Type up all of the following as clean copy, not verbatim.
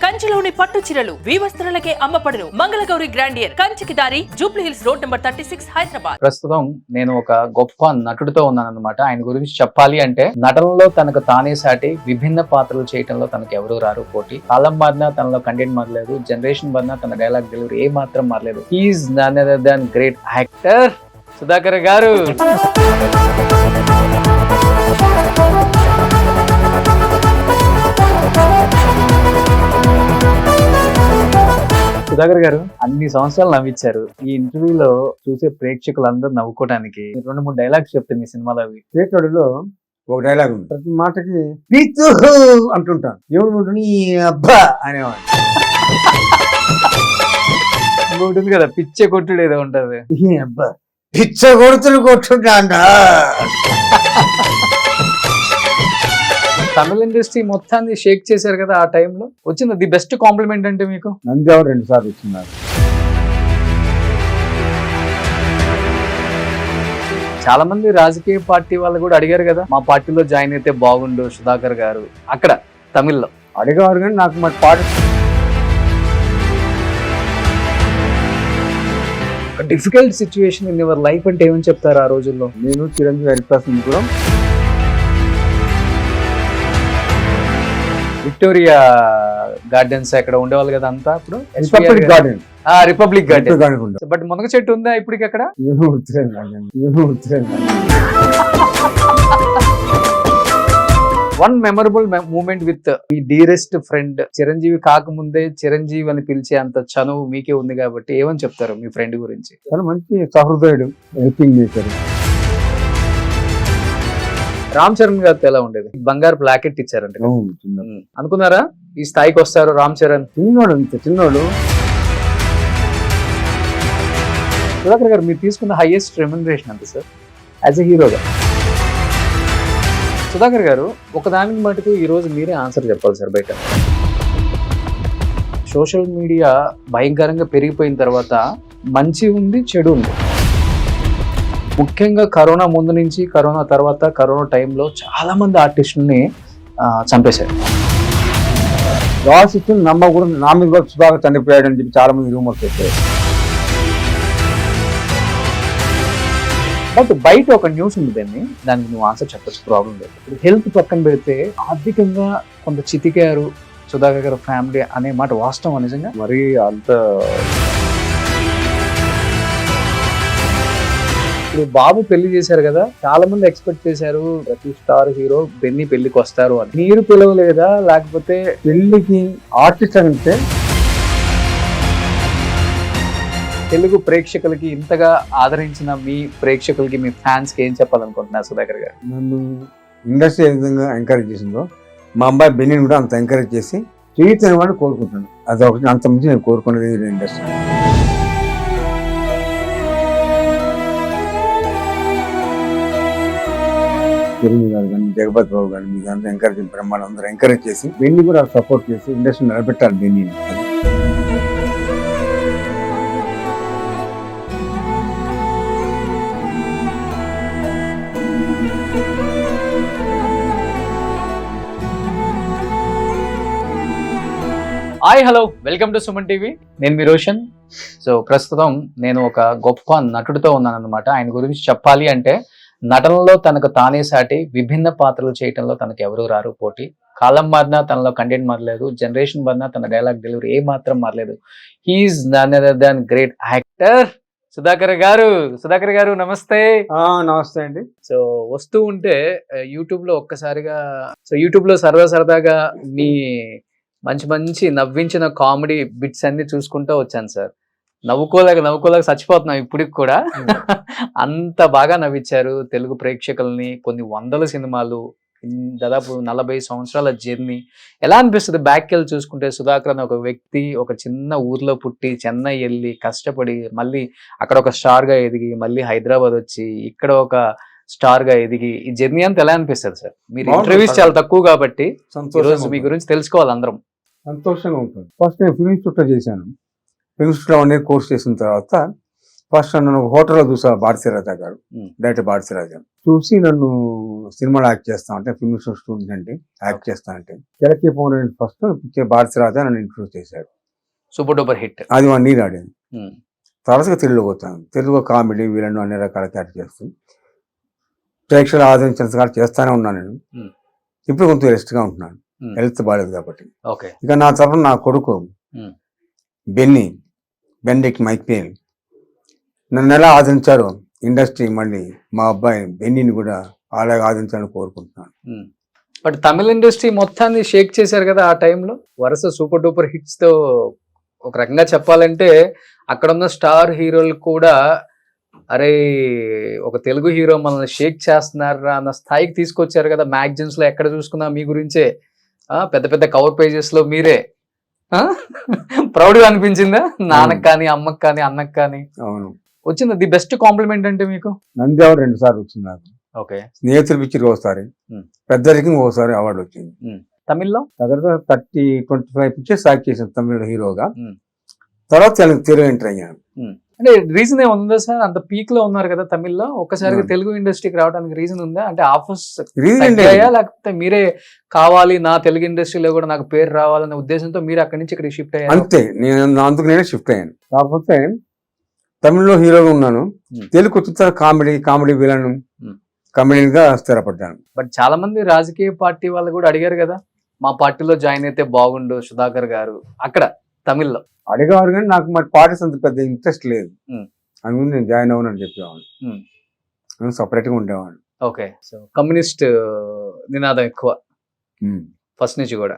కంచిలోని పట్టు చీరలు వీవస్త్రాలకే అమ్మపడును. మంగళగౌరి గ్రాండియర్ కంచికి దారి Jubilee hills road number 36 Hyderabad. ప్రస్తుతం నేను ఒక గొప్ప నటుడితో ఉన్నాను అనమాట. ఆయన గురించి చెప్పాలి అంటే నటనలో తనకు తానే సాటి, విభిన్న పాత్రలు చేయడంలో తనకు ఎవరు రారు పోటీ. కాలం మారినా తనలో కంటెంట్ మారలేదు, జనరేషన్ మారినా తన డైలాగ్ డెలివరీ ఏ మాత్రం మారలేదు. He is none other than great actor Sudhakar garu. Sudhakar గారు అన్ని సంవత్సరాలు నవ్వించారు. ఈ ఇంటర్వ్యూలో చూసే ప్రేక్షకులందరూ నవ్వుకోవడానికి 2-3 డైలాగ్స్ చెప్తే మీ సినిమాలో అవి. చేతుడిలో ఒక డైలాగ్ ఉంది, ప్రతి మాటకి పిచ్చు అంటుంటాను, ఏమిటి నీ అబ్బా అనేవాడు. ఉంటుంది కదా పిచ్చే కొట్టుడు ఏదో ఉంటది, ఈ అబ్బా పిచ్చ కొడుతులు కొట్టుంటా. తమిళ ఇండస్ట్రీ మొత్తాన్ని షేక్ చేశారు కదా ఆ టైంలో. వచ్చింది ది బెస్ట్ కాంప్లిమెంట్ అంటే మీకు? నంద్యాల 2 సార్లు ఇచ్చినారు. చాలా మంది రాజకీయ పార్టీ వాళ్ళు కూడా అడిగారు కదా, మా పార్టీలో జాయిన్ అయితే బాగుండు సుధాకర్ గారు. అక్కడ తమిళ్లో అడిగేవారు కానీ నాకు మరి పాట difficult situation in your life అంటే ఏమని చెప్తారు ఆ రోజుల్లో? నేను చిరంజీవి హరిప్రసాద్ కూడా విక్టోరియా గార్డెన్స్ అక్కడ ఉండేవాళ్ళు కదా అంతా. అప్పుడు Republic Garden, Republic Garden. Garden but మునగ చెట్టు ఉందా ఇప్పటికి అక్కడ? వన్ మెమరబుల్ మూమెంట్ విత్ మీ డియరెస్ట్ ఫ్రెండ్. చిరంజీవి కాకముందే చిరంజీవి అని పిలిచే అంత చనువు మీకే ఉంది కాబట్టి ఏమని చెప్తారు మీ ఫ్రెండ్ గురించి? చాలా మంచి సహృదయుడు, హెల్పింగ్ నేచర్. రామ్ చరణ్ గారితో ఎలా ఉండేది? బంగారు ప్లాకెట్ ఇచ్చారంట, అనుకున్నారా ఈ స్థాయికి వస్తారు రామ్ చరణ్? చిన్నోడు, అంత చిన్నోడు. సుధాకర్ గారు మీరు తీసుకున్న హైయెస్ట్ రెమ్యునరేషన్ అంతే సార్ యాజ్ ఎ హీరోగా? సుధాకర్ గారు ఒకదానికి మటుకు ఈ రోజు మీరే ఆన్సర్ చెప్పాలి సార్. బయట సోషల్ మీడియా భయంకరంగా పెరిగిపోయిన తర్వాత మంచి ఉంది, చెడు ఉంది. ముఖ్యంగా కరోనా ముందు నుంచి, కరోనా తర్వాత, కరోనా టైంలో చాలా మంది ఆర్టిస్టుల్ని చంపేశారు. రాసిచ్చి నమ్మకూడదు, నా మీద కూడా సుధాకర్ చనిపోయాడు అని చెప్పి చాలా మంది రూమర్స్ వచ్చాయి. బట్ బయట ఒక న్యూస్ ఉంది, దానికి నువ్వు ఆన్సర్ చెప్పచ్చు, ప్రాబ్లం లేదు. ఇప్పుడు హెల్త్ పక్కన పెడితే ఆర్థికంగా కొంత చితికారు సుధాకర్ గారు ఫ్యామిలీ అనే మాట వాస్తవం నిజంగా? మరి అంత ఇప్పుడు బాబు పెళ్లి చేశారు కదా, చాలా మంది ఎక్స్పెక్ట్ చేశారు ప్రతి స్టార్ హీరో బెన్నీ పెళ్లికి వస్తారు అని. మీరు పిలవలేదా? లేకపోతే పెళ్లికి ఆర్టిస్ట్ అంటే తెలుగు ప్రేక్షకులకి ఇంతగా ఆదరించిన మీ ప్రేక్షకులకి, మీ ఫ్యాన్స్ కి ఏం చెప్పాలనుకుంటున్నారు సుధాకర్ గారు? నన్ను ఇండస్ట్రీ ఏ విధంగా ఎంకరేజ్ చేసిందో మా అబ్బాయి బెన్నీని కూడా అంత ఎంకరేజ్ చేసి చేయొచ్చని వాడిని కోరుకుంటున్నాను. అది ఒకటి, అంత మించి నేను కోరుకునేది ఇండస్ట్రీ. చిరంజీవి గారు కానీ, జగపతి బాబు కానీ, మీకు అంతా ఎంకరేజ్, బ్రహ్మాండం అందరూ ఎంకరేజ్ చేసి బెన్నీ కూడా సపోర్ట్ చేసి ఇండస్ట్రీ నిలబెట్టాలి బెన్నీని. Hi, hello, welcome to Suman TV. నేను మీ రోషన్. సో ప్రస్తుతం నేను ఒక గొప్ప నటుడితో ఉన్నాను అనమాట. ఆయన గురించి చెప్పాలి అంటే నటనలో తనకు తానే సాటి, విభిన్న పాత్రలు చేయడంలో తనకు ఎవరు రారు పోటీ. కాలం మారినా తనలో కంటెంట్ మారలేదు, జనరేషన్ మారినా తన డైలాగ్ డెలివరీ ఏ మాత్రం మారలేదు. He is none other than great actor Sudhakar garu. Sudhakar గారు నమస్తే. నమస్తే అండి. సో వస్తూ ఉంటే యూట్యూబ్ లో ఒక్కసారిగా, సో యూట్యూబ్ లో సరదాగా మీ మంచి మంచి నవ్వించిన కామెడీ బిట్స్ అన్ని చూసుకుంటూ వచ్చాను సార్. నవ్వుకోలేక చచ్చిపోతున్నాం ఇప్పటికి కూడా. అంత బాగా నవ్వించారు తెలుగు ప్రేక్షకుల్ని. కొన్ని 100 సినిమాలు, దాదాపు 40 సంవత్సరాల జర్నీ. ఎలా అనిపిస్తుంది బ్యాక్ వెళ్ళి చూసుకుంటే? సుధాకర్ అనే ఒక వ్యక్తి ఒక చిన్న ఊర్లో పుట్టి చెన్నై వెళ్ళి కష్టపడి మళ్ళీ అక్కడ ఒక స్టార్ గా ఎదిగి, మళ్ళీ హైదరాబాద్ వచ్చి ఇక్కడ ఒక స్టార్ గా ఎదిగి, ఈ జర్నీ అంతా ఎలా అనిపిస్తుంది సార్? మీరు ఇంటర్వ్యూస్ చాలా తక్కువ కాబట్టి ఈరోజు మీ గురించి తెలుసుకోవాలి అందరం. సంతోషంగా ఉంటుంది. ఫస్ట్ నేను ఫిల్మ్ షూట్ చేశాను. ఫిల్మ్ షూట్ 1 year కోర్స్ చేసిన తర్వాత ఫస్ట్ నన్ను హోటల్లో చూసా భారతీరాజా గారు, Hmm. డైరెక్టర్ భారతీరాజా చూసి నన్ను సినిమాలో యాక్ట్ చేస్తా అంటే ఫిల్మ్ స్టూడెంట్ అంటే యాక్ట్ చేస్తా అంటే కిలకి పౌర్ణమి ఫస్ట్ భారతీరాజా నన్ను ఇంట్రొడ్యూస్ చేశారు. Super duper hit. అది 1 year ఆడింది. తరచుగా తెలుగులోకి వచ్చాను. తెలుగు కామెడీ వీళ్ళను అన్ని రకాల క్యారెక్టర్ చేస్తూ ప్రేక్షకులు ఆదరించినంతగా చేస్తానే ఉన్నాను నేను. Hmm. ఇప్పుడు కొంచెం రెస్ట్గా ఉంటున్నాను, Hmm. హెల్త్ బాగాలేదు కాబట్టి. ఓకే. ఇక నా తరఫున నా కొడుకు Hmm. బెండిక్ మైకేల్ నన్ను ఎలా ఆదరించారో ఇండస్ట్రీ మళ్ళీ మా అబ్బాయి బెన్నీని కూడా అలాగే ఆదరించాలని కోరుకుంటున్నాను. బట్ తమిళ ఇండస్ట్రీ మొత్తాన్ని షేక్ చేశారు కదా ఆ టైంలో, వరుస సూపర్ డూపర్ హిట్స్ తో. ఒక రకంగా చెప్పాలంటే అక్కడ ఉన్న స్టార్ హీరోలు కూడా అరే ఒక తెలుగు హీరో మనల్ని షేక్ చేస్తున్నారా అన్న స్థాయికి తీసుకొచ్చారు కదా. మ్యాగజైన్స్ లో ఎక్కడ చూసుకున్నా మీ గురించే, పెద్ద పెద్ద కవర్ పేజెస్ లో మీరే. ప్రౌడ్ గా అనిపించిందా నాన్నకు కానీ, అమ్మకి కానీ, అన్నకు కానీ? అవును, వచ్చింది. ది బెస్ట్ కాంప్లిమెంట్ అంటే మీకు? నంది అవార్డు 2 సార్లు వచ్చింది నాకు. ఓకే. స్నేహితుల పిక్చర్ ఒకసారి, Hmm. పెద్దరికి ఒకసారి అవార్డు వచ్చింది. తమిళ్లో దగ్గర 30-25 పిక్చర్స్ యాక్ట్ చేశాను తమిళ హీరోగా. Hmm. తర్వాత తెలుగు ఎంటర్ అయ్యాను. అంటే రీజన్ ఏముందా సార్? అంత పీక్ లో ఉన్నారు కదా తమిళ్లో, ఒక్కసారిగా Hmm. తెలుగు ఇండస్ట్రీకి రావడానికి రీజన్ ఉందా? అంటే ఆఫర్స్ రీజన్ తగ్గాయా, లేకపోతే మీరే కావాలి నా తెలుగు ఇండస్ట్రీలో కూడా నాకు పేరు రావాలనే ఉద్దేశంతో మీరు అక్కడి నుంచి ఇక్కడ షిఫ్ట్ అయ్యారు? అంతే, నేను అందుకు నేనే షిఫ్ట్ అయ్యాను. కాకపోతే తమిళ్లో హీరోగా ఉన్నాను, Hmm. తెలుగు వచ్చిన కామెడీ విలన్ Hmm. కమెడియన్ గా స్థిరపడ్డాను. బట్ చాలా మంది రాజకీయ పార్టీ వాళ్ళు కూడా అడిగారు కదా, మా పార్టీలో జాయిన్ అయితే బాగుండు సుధాకర్ గారు, అక్కడ తమిళ్లో అడిగేవాడు కానీ నాకు మరి పార్టీస్ అంత పెద్ద ఇంట్రెస్ట్ లేదు. Hmm. అందుకని నేను జాయిన్ అవ్వనని చెప్పేవాడు. Hmm. నేను సపరేట్గా ఉండేవాడు. ఓకే. సో కమ్యూనిస్ట్ నినాదం ఎక్కువ Hmm. ఫస్ట్ నుంచి కూడా,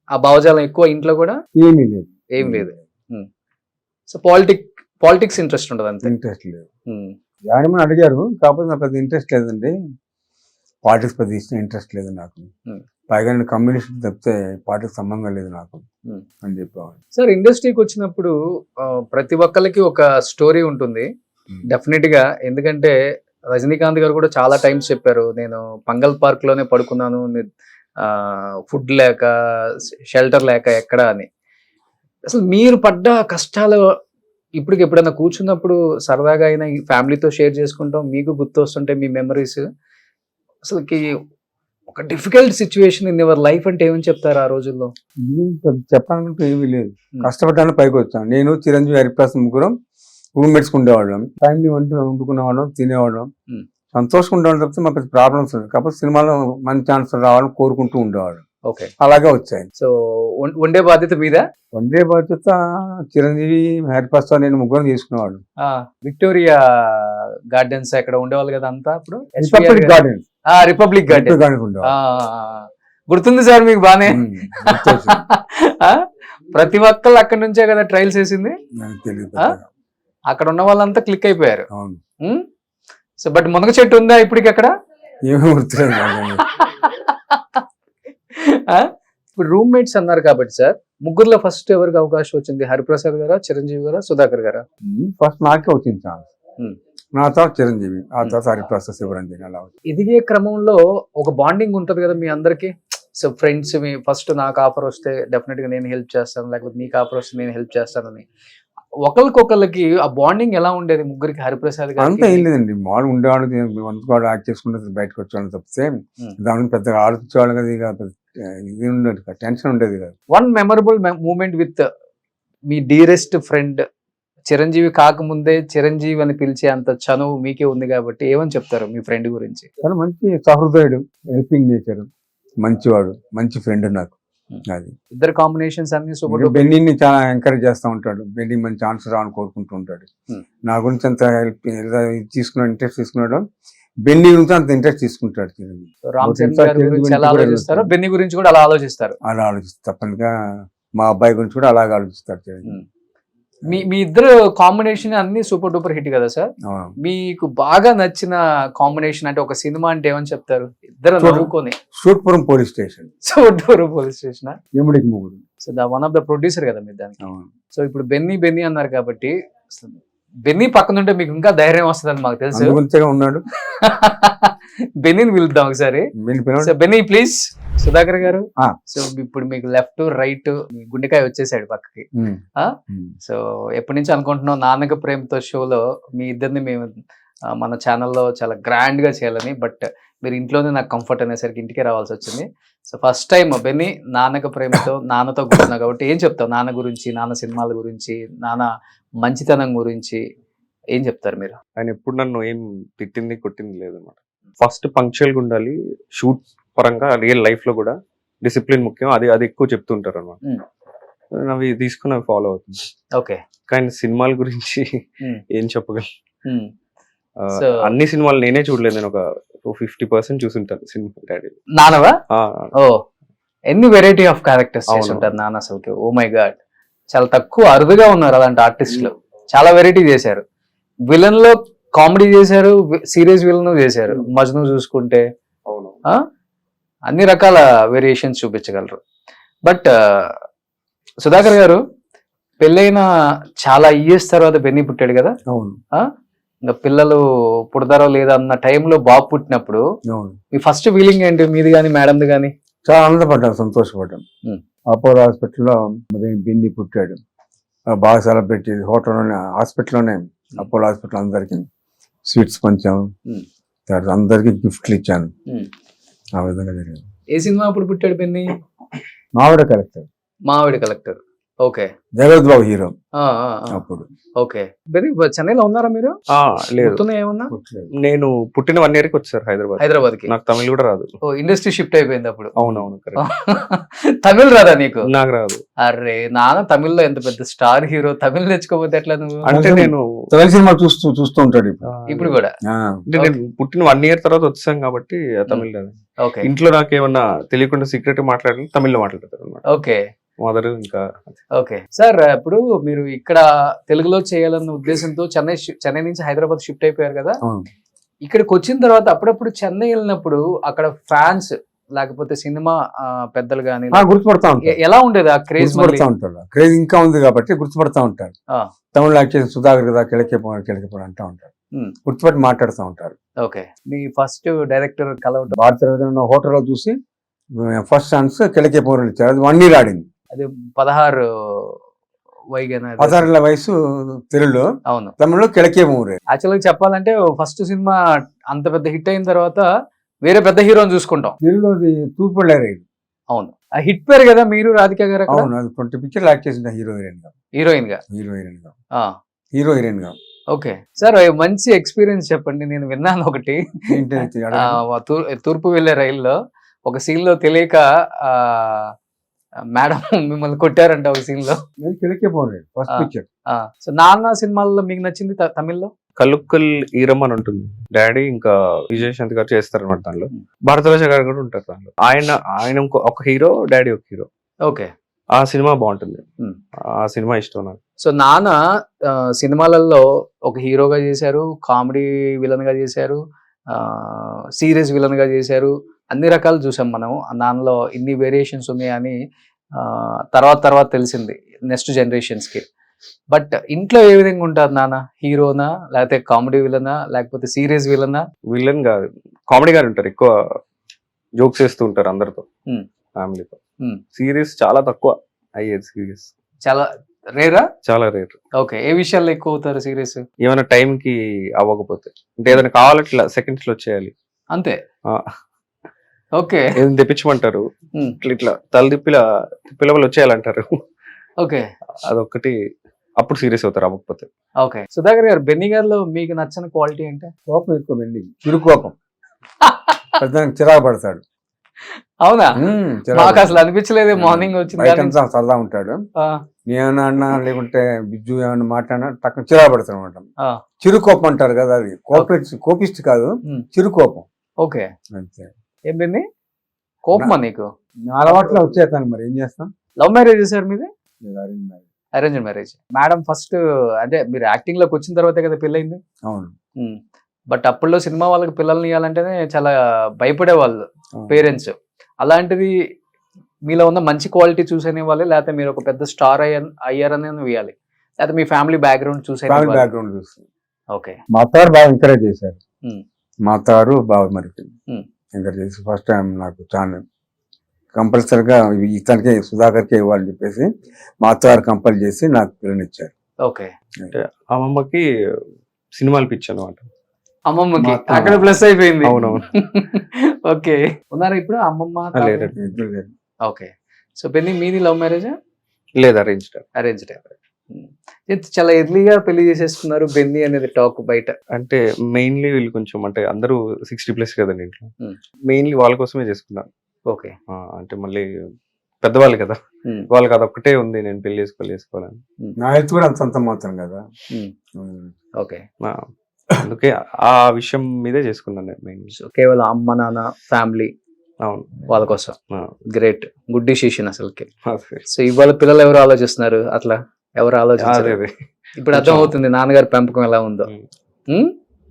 ఆ భావజాలం ఎక్కువ ఇంట్లో కూడా ఏమీ లేదు, ఏం లేదు. సో పాలిటిక్స్ ఇంట్రెస్ట్ ఉండదు అంతే. ఇంట్రెస్ట్ లేదు. జాయిన్ అవ్వమని అడిగారు, కాకపోతే నాకు పెద్ద ఇంట్రెస్ట్ లేదండి, పార్టీస్ పెద్ద ఇంట్రెస్ట్ లేదు నాకు. Hmm. పైగా నేను కమ్యూనిస్ట్ తప్పితే పార్టీకి సంబంధం లేదు నాకు Hmm. అని చెప్పేవాడు. సార్ ఇండస్ట్రీకి వచ్చినప్పుడు ప్రతి ఒక్కరికి ఒక స్టోరీ ఉంటుంది డెఫినెట్ గా. ఎందుకంటే రజనీకాంత్ గారు కూడా చాలా టైమ్స్ చెప్పారు, నేను పంగల్ పార్క్ లోనే పడుకున్నాను, ఫుడ్ లేక, షెల్టర్ లేక ఎక్కడ అని. అసలు మీరు పడ్డ కష్టాలు ఇప్పటికి ఎప్పుడైనా కూర్చున్నప్పుడు సరదాగా అయినా ఈ ఫ్యామిలీతో షేర్ చేసుకుంటాం, మీకు గుర్తు వస్తుంటే మీ మెమరీస్, అసలుకి ఒక difficult situation in your life అంటే ఏమని చెప్తారు ఆ రోజుల్లో? చెప్పాలంటే ఏమీ లేదు, కష్టపడ్డాను పైకి వచ్చాను. నేను చిరంజీవి హరిప్రసాద్ ముగ్గురం రూమ్మేట్స్ ఉండేవాళ్ళం, ఫ్యామిలీ వండుకునేవాళ్ళం, తినేవాళ్ళం, Hmm. సంతోషంగా ఉండేవాళ్ళం తప్పితే మాకు ప్రాబ్లమ్స్ ఉంది. కాకపోతే సినిమాలో మంచి ఛాన్స్ రావాలని కోరుకుంటూ ఉండేవాళ్ళం. ఓకే. అలాగే వచ్చాయి. సో వండే బాధ్యత మీద? వండే బాధ్యత చిరంజీవి హరిప్రసాద్ నేను ముగ్గురం తీసుకునేవాళ్ళు. విక్టోరియా గార్డెన్స్ ఎక్కడ ఉండేవాళ్ళు కదా అంతా అప్పుడు? రిపబ్లిక్ గార్డెన్ రిపబ్లిక్ గార్డెన్ ఉండేవాళ్ళు. గుర్తుంది సార్ మీకు బానే? గుర్తొచ్చింది. ప్రతి ఒక్కళ్ళు అక్కడ నుంచే కదా ట్రయల్స్ వేసింది. నాకు తెలియదు. అక్కడ ఉన్న వాళ్ళంతా క్లిక్ అయిపోయారు. అవును. సో బట్ మునగ చెట్టు ఉందా ఇప్పటికి అక్కడ? ఏమీ గుర్తులేదు నాకు. ఇప్పుడు రూమ్మేట్స్ అన్నారు కాబట్టి సార్, ముగ్గురులో ఫస్ట్ ఎవరికి అవకాశం వచ్చింది? హరిప్రసాద్ గారా, చిరంజీవి గారా, సుధాకర్ గారా? ఫస్ట్ నాకే వచ్చింది ఛాన్స్. Hmm. నా తర్వాత చిరంజీవి, ఆ తర్వాత హరిప్రసాద్, శివరంజన్ అలా వచ్చింది. ఎదిగే క్రమంలో ఒక బాండింగ్ ఉంటది కదా మీ అందరికి. సో ఫ్రెండ్స్ ఫస్ట్ నాకు ఆఫర్ వస్తే డెఫినెట్ గా నేను హెల్ప్ చేస్తాను, లేకపోతే నీకు ఆఫర్ వస్తే నేను హెల్ప్ చేస్తానని ఒకరికొకరికి ఆ బాండింగ్ ఎలా ఉండేది ముగ్గురికి? హరిప్రసాద్ గారు అంతా ఏం లేదండి, మామూలు ఉండేవాడు, వంతుకోడు యాక్ట్ చేసుకుంటే బయటకు వచ్చేవాళ్ళు తప్పితే దాని గురించి పెద్దగా ఆలోచించేవాళ్ళు కదా. ఇక ఇది ఉండేది కదా, టెన్షన్ ఉండేది కదా. వన్ మెమరబుల్ మూమెంట్ విత్ మీ డియరెస్ట్ ఫ్రెండ్, చిరంజీవి కాకముందే చిరంజీవి అని పిలిచే అంత చనువు మీకే ఉంది కాబట్టి ఏమని చెప్తారు మీ ఫ్రెండ్ గురించి? చాలా మంచి సహృదయుడు, హెల్పింగ్ నేచర్, మంచివాడు, మంచి ఫ్రెండ్ నాకు. అది ఇద్దరు కాంబినేషన్స్ అన్ని సూపర్. బెన్నీని చాలా ఎంకరేజ్ చేస్తూ ఉంటాడు, బెన్నీ మంచి ఛాన్స్ రావాలని కోరుకుంటూ ఉంటాడు. నా గురించి అంత హెల్ప్ తీసుకున్నాడు, ఇంట్రెస్ట్ తీసుకున్నాడు. బెన్నీ గురించి అంత ఇంట్రెస్ట్ తీసుకుంటాడు. రామ్ చరణ్ గారి గురించి ఎలా ఆలోచిస్తారో బెన్నీ గురించి కూడా అలా ఆలోచిస్తారు. అలా ఆలోచిస్తారు తప్పనిగా. మా అబ్బాయి గురించి కూడా అలాగే ఆలోచిస్తాడు. మీ ఇద్దరు కాంబినేషన్ అన్ని సూపర్ డూపర్ హిట్ కదా సార్. మీకు బాగా నచ్చిన కాంబినేషన్ అంటే ఒక సినిమా అంటే ఏమని చెప్తారు? ఇద్దరు నవ్వుకొని సూట్పురం పోలీస్ స్టేషన్. సూట్పురం పోలీస్ స్టేషన్, ఎముడికి మొగుడు. So one of the producer కదా మీరు దానికి. సో ఇప్పుడు బెన్నీ అన్నారు కాబట్టి బెన్నీ పక్కన ఉంటే మీకు ఇంకా ధైర్యం వస్తుందని మాకు తెలుసు. అందుగురించే ఉన్నాడు. బెన్నీని పిలుద్దాం ఒకసారి. వెళ్ళిపోయినాడు. So Benny please. సుధాకర్ గారు, ఆ. సో ఇప్పుడు మీకు లెఫ్ట్ రైట్ గుండెకాయ వచ్చేసాడు పక్కకి. సో ఎప్పటి నుంచి అనుకుంటున్నాం నాన్నక ప్రేమతో షోలో మీ ఇద్దరిని మేము మన ఛానల్లో చాలా గ్రాండ్ గా చేయాలని, బట్ మీరు ఇంట్లోనే నాకు కంఫర్ట్ అనేసరికి ఇంటికే రావాల్సి వచ్చింది. సో ఫస్ట్ టైం బెన్నీ నాన్నక ప్రేమతో నాన్నతో కూర్చున్నావు కాబట్టి ఏం చెప్తావు నాన్న గురించి, నాన్న సినిమాల గురించి, నాన్న మంచితనం గురించి ఏం చెప్తారు మీరు? ఆయన ఎప్పుడు నన్ను ఏం తిట్టింది కొట్టింది లేదన్నమాట. ఫస్ట్ పంక్చువల్గా ఉండాలి, షూట్ పరంగా రియల్ లైఫ్ లో కూడా డిసిప్లిన్ ముఖ్యం, అది ఎక్కువ చెప్తుంటారు అనమాట. అవి తీసుకుని అవి ఫాలో అవుతుంది. ఓకే. కానీ సినిమాల గురించి ఏం చెప్పగలను? So- అన్ని సినిమాలు నేనే చూడలేదు, నేను ఒక 50% చూసుంటాను సినిమా డాడీ. నాన్నవా? ఓ ఎన్ని వెరైటీ ఆఫ్ క్యారెక్టర్స్ అవును. చేస్తుంటారు నాన్న అసలుకి. ఓ మై గాడ్, చాలా తక్కువ అరుదుగా ఉన్నారు అలాంటి ఆర్టిస్టులు. చాలా వెరైటీ చేశారు. విలన్ లో కామెడీ చేశారు, సీరియస్ విలన్ చేశారు. మజ్ను చూసుకుంటే అవును. అన్ని రకాల వేరియేషన్స్ చూపించగలరు. బట్ సుధాకర్ గారు పెళ్ళైన చాలా ఇయర్స్ తర్వాత బెన్నీ పుట్టాడు కదా. అవును. ఇంకా పిల్లలు పుడతారో లేదా అన్న టైంలో బాబు పుట్టినప్పుడు అవును. మీ ఫస్ట్ ఫీలింగ్ ఏంటి, మీది కానీ మేడంది కానీ? చాలా ఆనందపడ్డాం, సంతోషపడ్డాం. అపోలో హాస్పిటల్లో బిన్ని పుట్టాడు. బాగా సెలబ్రేట్ చేసి హోటల్లోనే, హాస్పిటల్లోనే, అపోలో హాస్పిటల్ అందరికి స్వీట్స్ పంచాము. తర్వాత అందరికి గిఫ్ట్లు ఇచ్చాను. ఆ విధంగా జరిగింది. ఏ సినిమా అప్పుడు పుట్టాడు బెన్నీ? మావిడ కలెక్టర్, మావిడి కలెక్టర్. ఓకే. జగత్ బాబు హీరో అప్పుడు. ఓకే. బెన్నీ చెన్నైలో ఉన్నారా మీరు? లేదు, గుర్తున్నాయా ఏమన్నా? నేను పుట్టిన 1 year కి వచ్చారు హైదరాబాద్ కి. నాకు తమిళ్ కూడా రాదు. ఓ ఇండస్ట్రీ షిఫ్ట్ అయిపోయింది అప్పుడు. అవునవును, తమిళ్ రాదా నీకు? నాకు రాదు. అరే నాన్న తమిళ్లో ఎంత పెద్ద స్టార్ హీరో, తమిళ్ నేర్చుకోకపోతే ఎట్లా నువ్వు? అంటే నేను తమిళ సినిమా చూస్తూ ఉంటాడు ఇప్పుడు కూడా. అంటే నేను పుట్టిన 1 year తర్వాత వచ్చాను కాబట్టి తమిళ్ రాదు. ఓకే. ఇంట్లో నాకు ఏమన్నా తెలియకుండా సీక్రెట్ మాట్లాడాలి, తమిళ్లో మాట్లాడతారు అనమాట ఓకే. మదర్. ఇంకా ఓకే సార్, ఇప్పుడు మీరు ఇక్కడ తెలుగులో చేయాలన్న ఉద్దేశంతో చెన్నై నుంచి హైదరాబాద్ షిఫ్ట్ అయిపోయారు కదా. ఇక్కడికి వచ్చిన తర్వాత అప్పుడప్పుడు చెన్నై వెళ్ళినప్పుడు అక్కడ ఫ్యాన్స్ లేకపోతే సినిమా పెద్దలు గానీ గుర్తుపడతా ఉంటారు. ఎలా ఉండేది ఆ క్రేజ్? గుర్తుపడతా ఉంటారు. క్రేజ్ ఇంకా ఉంది కాబట్టి గుర్తుపడతా ఉంటారు. తమిళ యాక్ట్ చేసిన సుధాకర్ కదా, కిళకే అంటా ఉంటారు. గుర్తుపట్టి మాట్లాడుతూ ఉంటారు. ఓకే. మీ ఫస్ట్ డైరెక్టర్ కలవటం భారతీయ హోటల్లో చూసి ఫస్ట్ ఛాన్స్ కిళకే పౌరులు ఇచ్చారు. అది 1 year ఆడింది. అది 16 వయసు తెలుగులో, అవును. తమిళలో కిళకే పౌరు. యాక్చువల్గా చెప్పాలంటే ఫస్ట్ సినిమా అంత పెద్ద హిట్ అయిన తర్వాత వేరే పెద్ద హీరోని చూసుకుంటాం. తెలుగులోది తూర్పులేరు. అవును, ఆ హిట్ పేరు కదా మీరు రాధిక గారు. అవును, అది 20 పిక్చర్లు యాక్ట్ చేసిన హీరోయిన్ గా. హీరో హీరోయిన్ గా. ఓకే సార్, మంచి ఎక్స్పీరియన్స్ చెప్పండి. నేను విన్నాను ఒకటి, తూర్పు వెళ్లే రైల్లో ఒక సీన్ లో తెలియక మేడం మిమ్మల్ని కొట్టారంట ఒక సీన్ లో. First picture. సో నాన్న సినిమాల్లో మీకు నచ్చింది తమిళ్లో? కలుక్కల్ ఈరమ్ అని ఉంటుంది. డాడీ ఇంకా విజయశాంతి గారు చేస్తారు అనమాట దానిలో. భారతరాజ గారు కూడా ఉంటారు దానిలో. ఆయన ఒక హీరో, డాడీ ఒక హీరో. ఓకే. ఆ సినిమా బాగుంటుంది, ఆ సినిమా ఇష్టం నాకు. సో నాన్న సినిమాలలో ఒక హీరోగా చేశారు, కామెడీ విలన్ గా చేశారు, సీరియస్ విలన్ గా చేశారు. అన్ని రకాలు చూసాం మనం. నాన్నలో ఇన్ని వేరియేషన్స్ ఉన్నాయని తర్వాత తెలిసింది నెక్స్ట్ జనరేషన్స్ కి. బట్ ఇంట్లో ఏ విధంగా ఉంటారు నాన్న? హీరోనా, లేకపోతే కామెడీ విలనా, లేకపోతే సీరియస్ విలనా? విలన్ కాదు, కామెడీ గారు ఉంటారు. ఎక్కువ జోక్స్ చేస్తూ ఉంటారు అందరితో, ఫ్యామిలీతో. సీరియస్ చాలా తక్కువ అయ్యేది. సీరియస్ చాలా రేరా? చాలా రేర్. ఓకే. ఏ విషయాల్లో ఎక్కువ అవుతారు సీరియస్? ఏమైనా టైం కి అవ్వకపోతే, అంటే ఏదైనా కావాలట్లా సెకండ్స్ లో వచ్చేయాలి అంతే. ఓకే. ఏదైనా తెప్పించమంటారు, ఇట్లా తిప్పిల వచ్చేయాలంటారు. ఓకే. అదొక్కటి, అప్పుడు సీరియస్ అవుతారు అవ్వకపోతే. ఓకే. సుధాకర్ గారు, బెన్నీ గారిలో మీకు నచ్చని క్వాలిటీ అంటే? కోపం ఎక్కువ. బెన్నీ చిరుకోపం, చిరాకు పడతాడు. అవునా? మాకు అసలు అనిపించలేదు. మార్నింగ్ వచ్చింది సరదా ఉంటాడు. ఏమన్నా లేకుంటే బిజ్జు ఏమన్నా మాట్లాడినా టక్కన చిరాకు పడతాడు అనమాట. చిరుకోపం అంటారు కదా, అది కోపిస్ట్ కాదు, చిరుకోపం. ఓకే. అంతే. ఏం బెన్నీ, కోపమా నీకు? అలవాట్లో వచ్చేస్తాను, మరి ఏం చేస్తాం. లవ్ మ్యారేజ్ సార్ మీది? Arrange marriage. మేడం ఫస్ట్ అంటే మీరు యాక్టింగ్ లోకి వచ్చిన తర్వాతే కదా పెళ్ళైంది? అవును. బట్ అప్పుల్లో సినిమా వాళ్ళకి పిల్లల్ని ఇవ్వాలంటేనే చాలా భయపడేవాళ్ళు పేరెంట్స్. అలాంటిది మీలో ఉన్న మంచి క్వాలిటీ చూసనే వాళ్ళే, లేకపోతే మీరు ఒక పెద్ద స్టార్ అయ్యారనే ఇవ్వాలి? లేదా మీ ఫ్యామిలీ బ్యాక్గ్రౌండ్ చూసే ఫ్యామిలీ బ్యాక్గ్రౌండ్ చూస్తుంది. ఓకే. మా అత్తగారు బాగా ఎంకరేజ్ చేశారు. ఉమ్. మా అత్తగారు బాగా మరి ఉమ్. ఎంకరేజ్ చేసి ఫస్ట్ టైం నాకు ఛానల్ కంపల్సరిగా ఇతనికి సుధాకర్కే ఇవ్వాలని చెప్పేసి మా అత్తగారు కంపల్ చేసి నాకు పిల్లనిచ్చారు. ఓకే. అమ్మమ్మకి సినిమాలు పిచ్చి అనమాట. అమ్మమ్మకి మా అత్త- అక్కడ ప్లస్ అయిపోయింది. అవునవును. ఓకే. ఉన్నారా ఇప్పుడు అమ్మమ్మ లేదు. ఇద్దరు లేరు. ఓకే. సో పెళ్లి మీది లవ్ మ్యారేజ్ లేదు, అరేంజ్డ్. అరేంజ్డ్? చాలా ఎర్లీగా పెళ్లి చేసేసుకున్నారు బెన్నీ అనేది టాక్ బయట. అంటే మెయిన్లీ వీళ్ళు కొంచెం అంటే అందరూ 60+ కదండి ఇంట్లో. Hmm. మెయిన్లీ వాళ్ళ కోసమే చేసుకున్నాను. ఓకే. అంటే మళ్ళీ పెద్దవాళ్ళు కదా, వాళ్ళకి అదొక్కటే ఉంది, నేను పెళ్లి చేసుకోవాలని. నా హెల్త్ కూడా అంత మాత్రం కదా. ఓకే. అందుకే ఆ విషయం మీదే చేసుకున్నాను నేను మెయిన్. సో కేవలం అమ్మ నాన్న ఫ్యామిలీ అవును. వాళ్ళ కోసం. గ్రేట్, గుడ్ డిసిషన్ అసలుకి. అదే. సో ఇవాళ పిల్లలు ఎవరు ఆలోచిస్తున్నారు అట్లా? ఎవరు అదే ఆలోచించారు? అదే. ఇప్పుడు అర్థం అవుతుంది నాన్నగారి పెంపకం ఎలా ఉందో.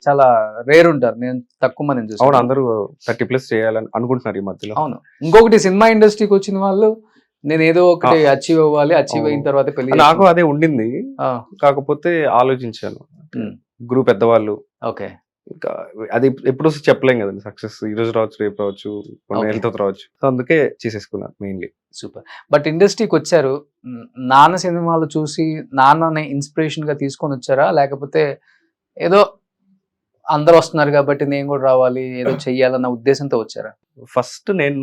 చాలా రేర్ ఉంటారు, నేను తక్కువ మంది అవును, చూస్తాను. అందరూ 30+ చేయాలని అనుకుంటున్నారు ఈ మధ్యలో. అవును. ఇంకొకటి సినిమా ఇండస్ట్రీకి వచ్చిన వాళ్ళు నేను ఏదో ఒకటి అచీవ్ అవ్వాలి, అచీవ్ అయిన తర్వాత పెళ్లి నాకు చేసుకోవాలి. అదే ఉండింది, ఆ, కాకపోతే ఆలోచించాను. ఉమ్. గ్రూప్ పెద్దవాళ్ళు ఓకే. ఇంకా అది ఎప్పుడు చెప్పలేం కదండి. సక్సెస్ ఈ రోజు రావచ్చు, రేపు రావచ్చు, కొన్ని Okay. నెలతో రావచ్చు. సో అందుకే చేసేసుకున్నాను మెయిన్లీ. సూపర్. బట్ ఇండస్ట్రీకి వచ్చారు, నాన్న సినిమాలు చూసి నాన్నని ఇన్స్పిరేషన్ గా తీసుకొని వచ్చారా, లేకపోతే ఏదో అందరు వస్తున్నారు కాబట్టి నేను కూడా రావాలి ఏదో చెయ్యాలన్న ఉద్దేశంతో వచ్చారా? ఫస్ట్ నేను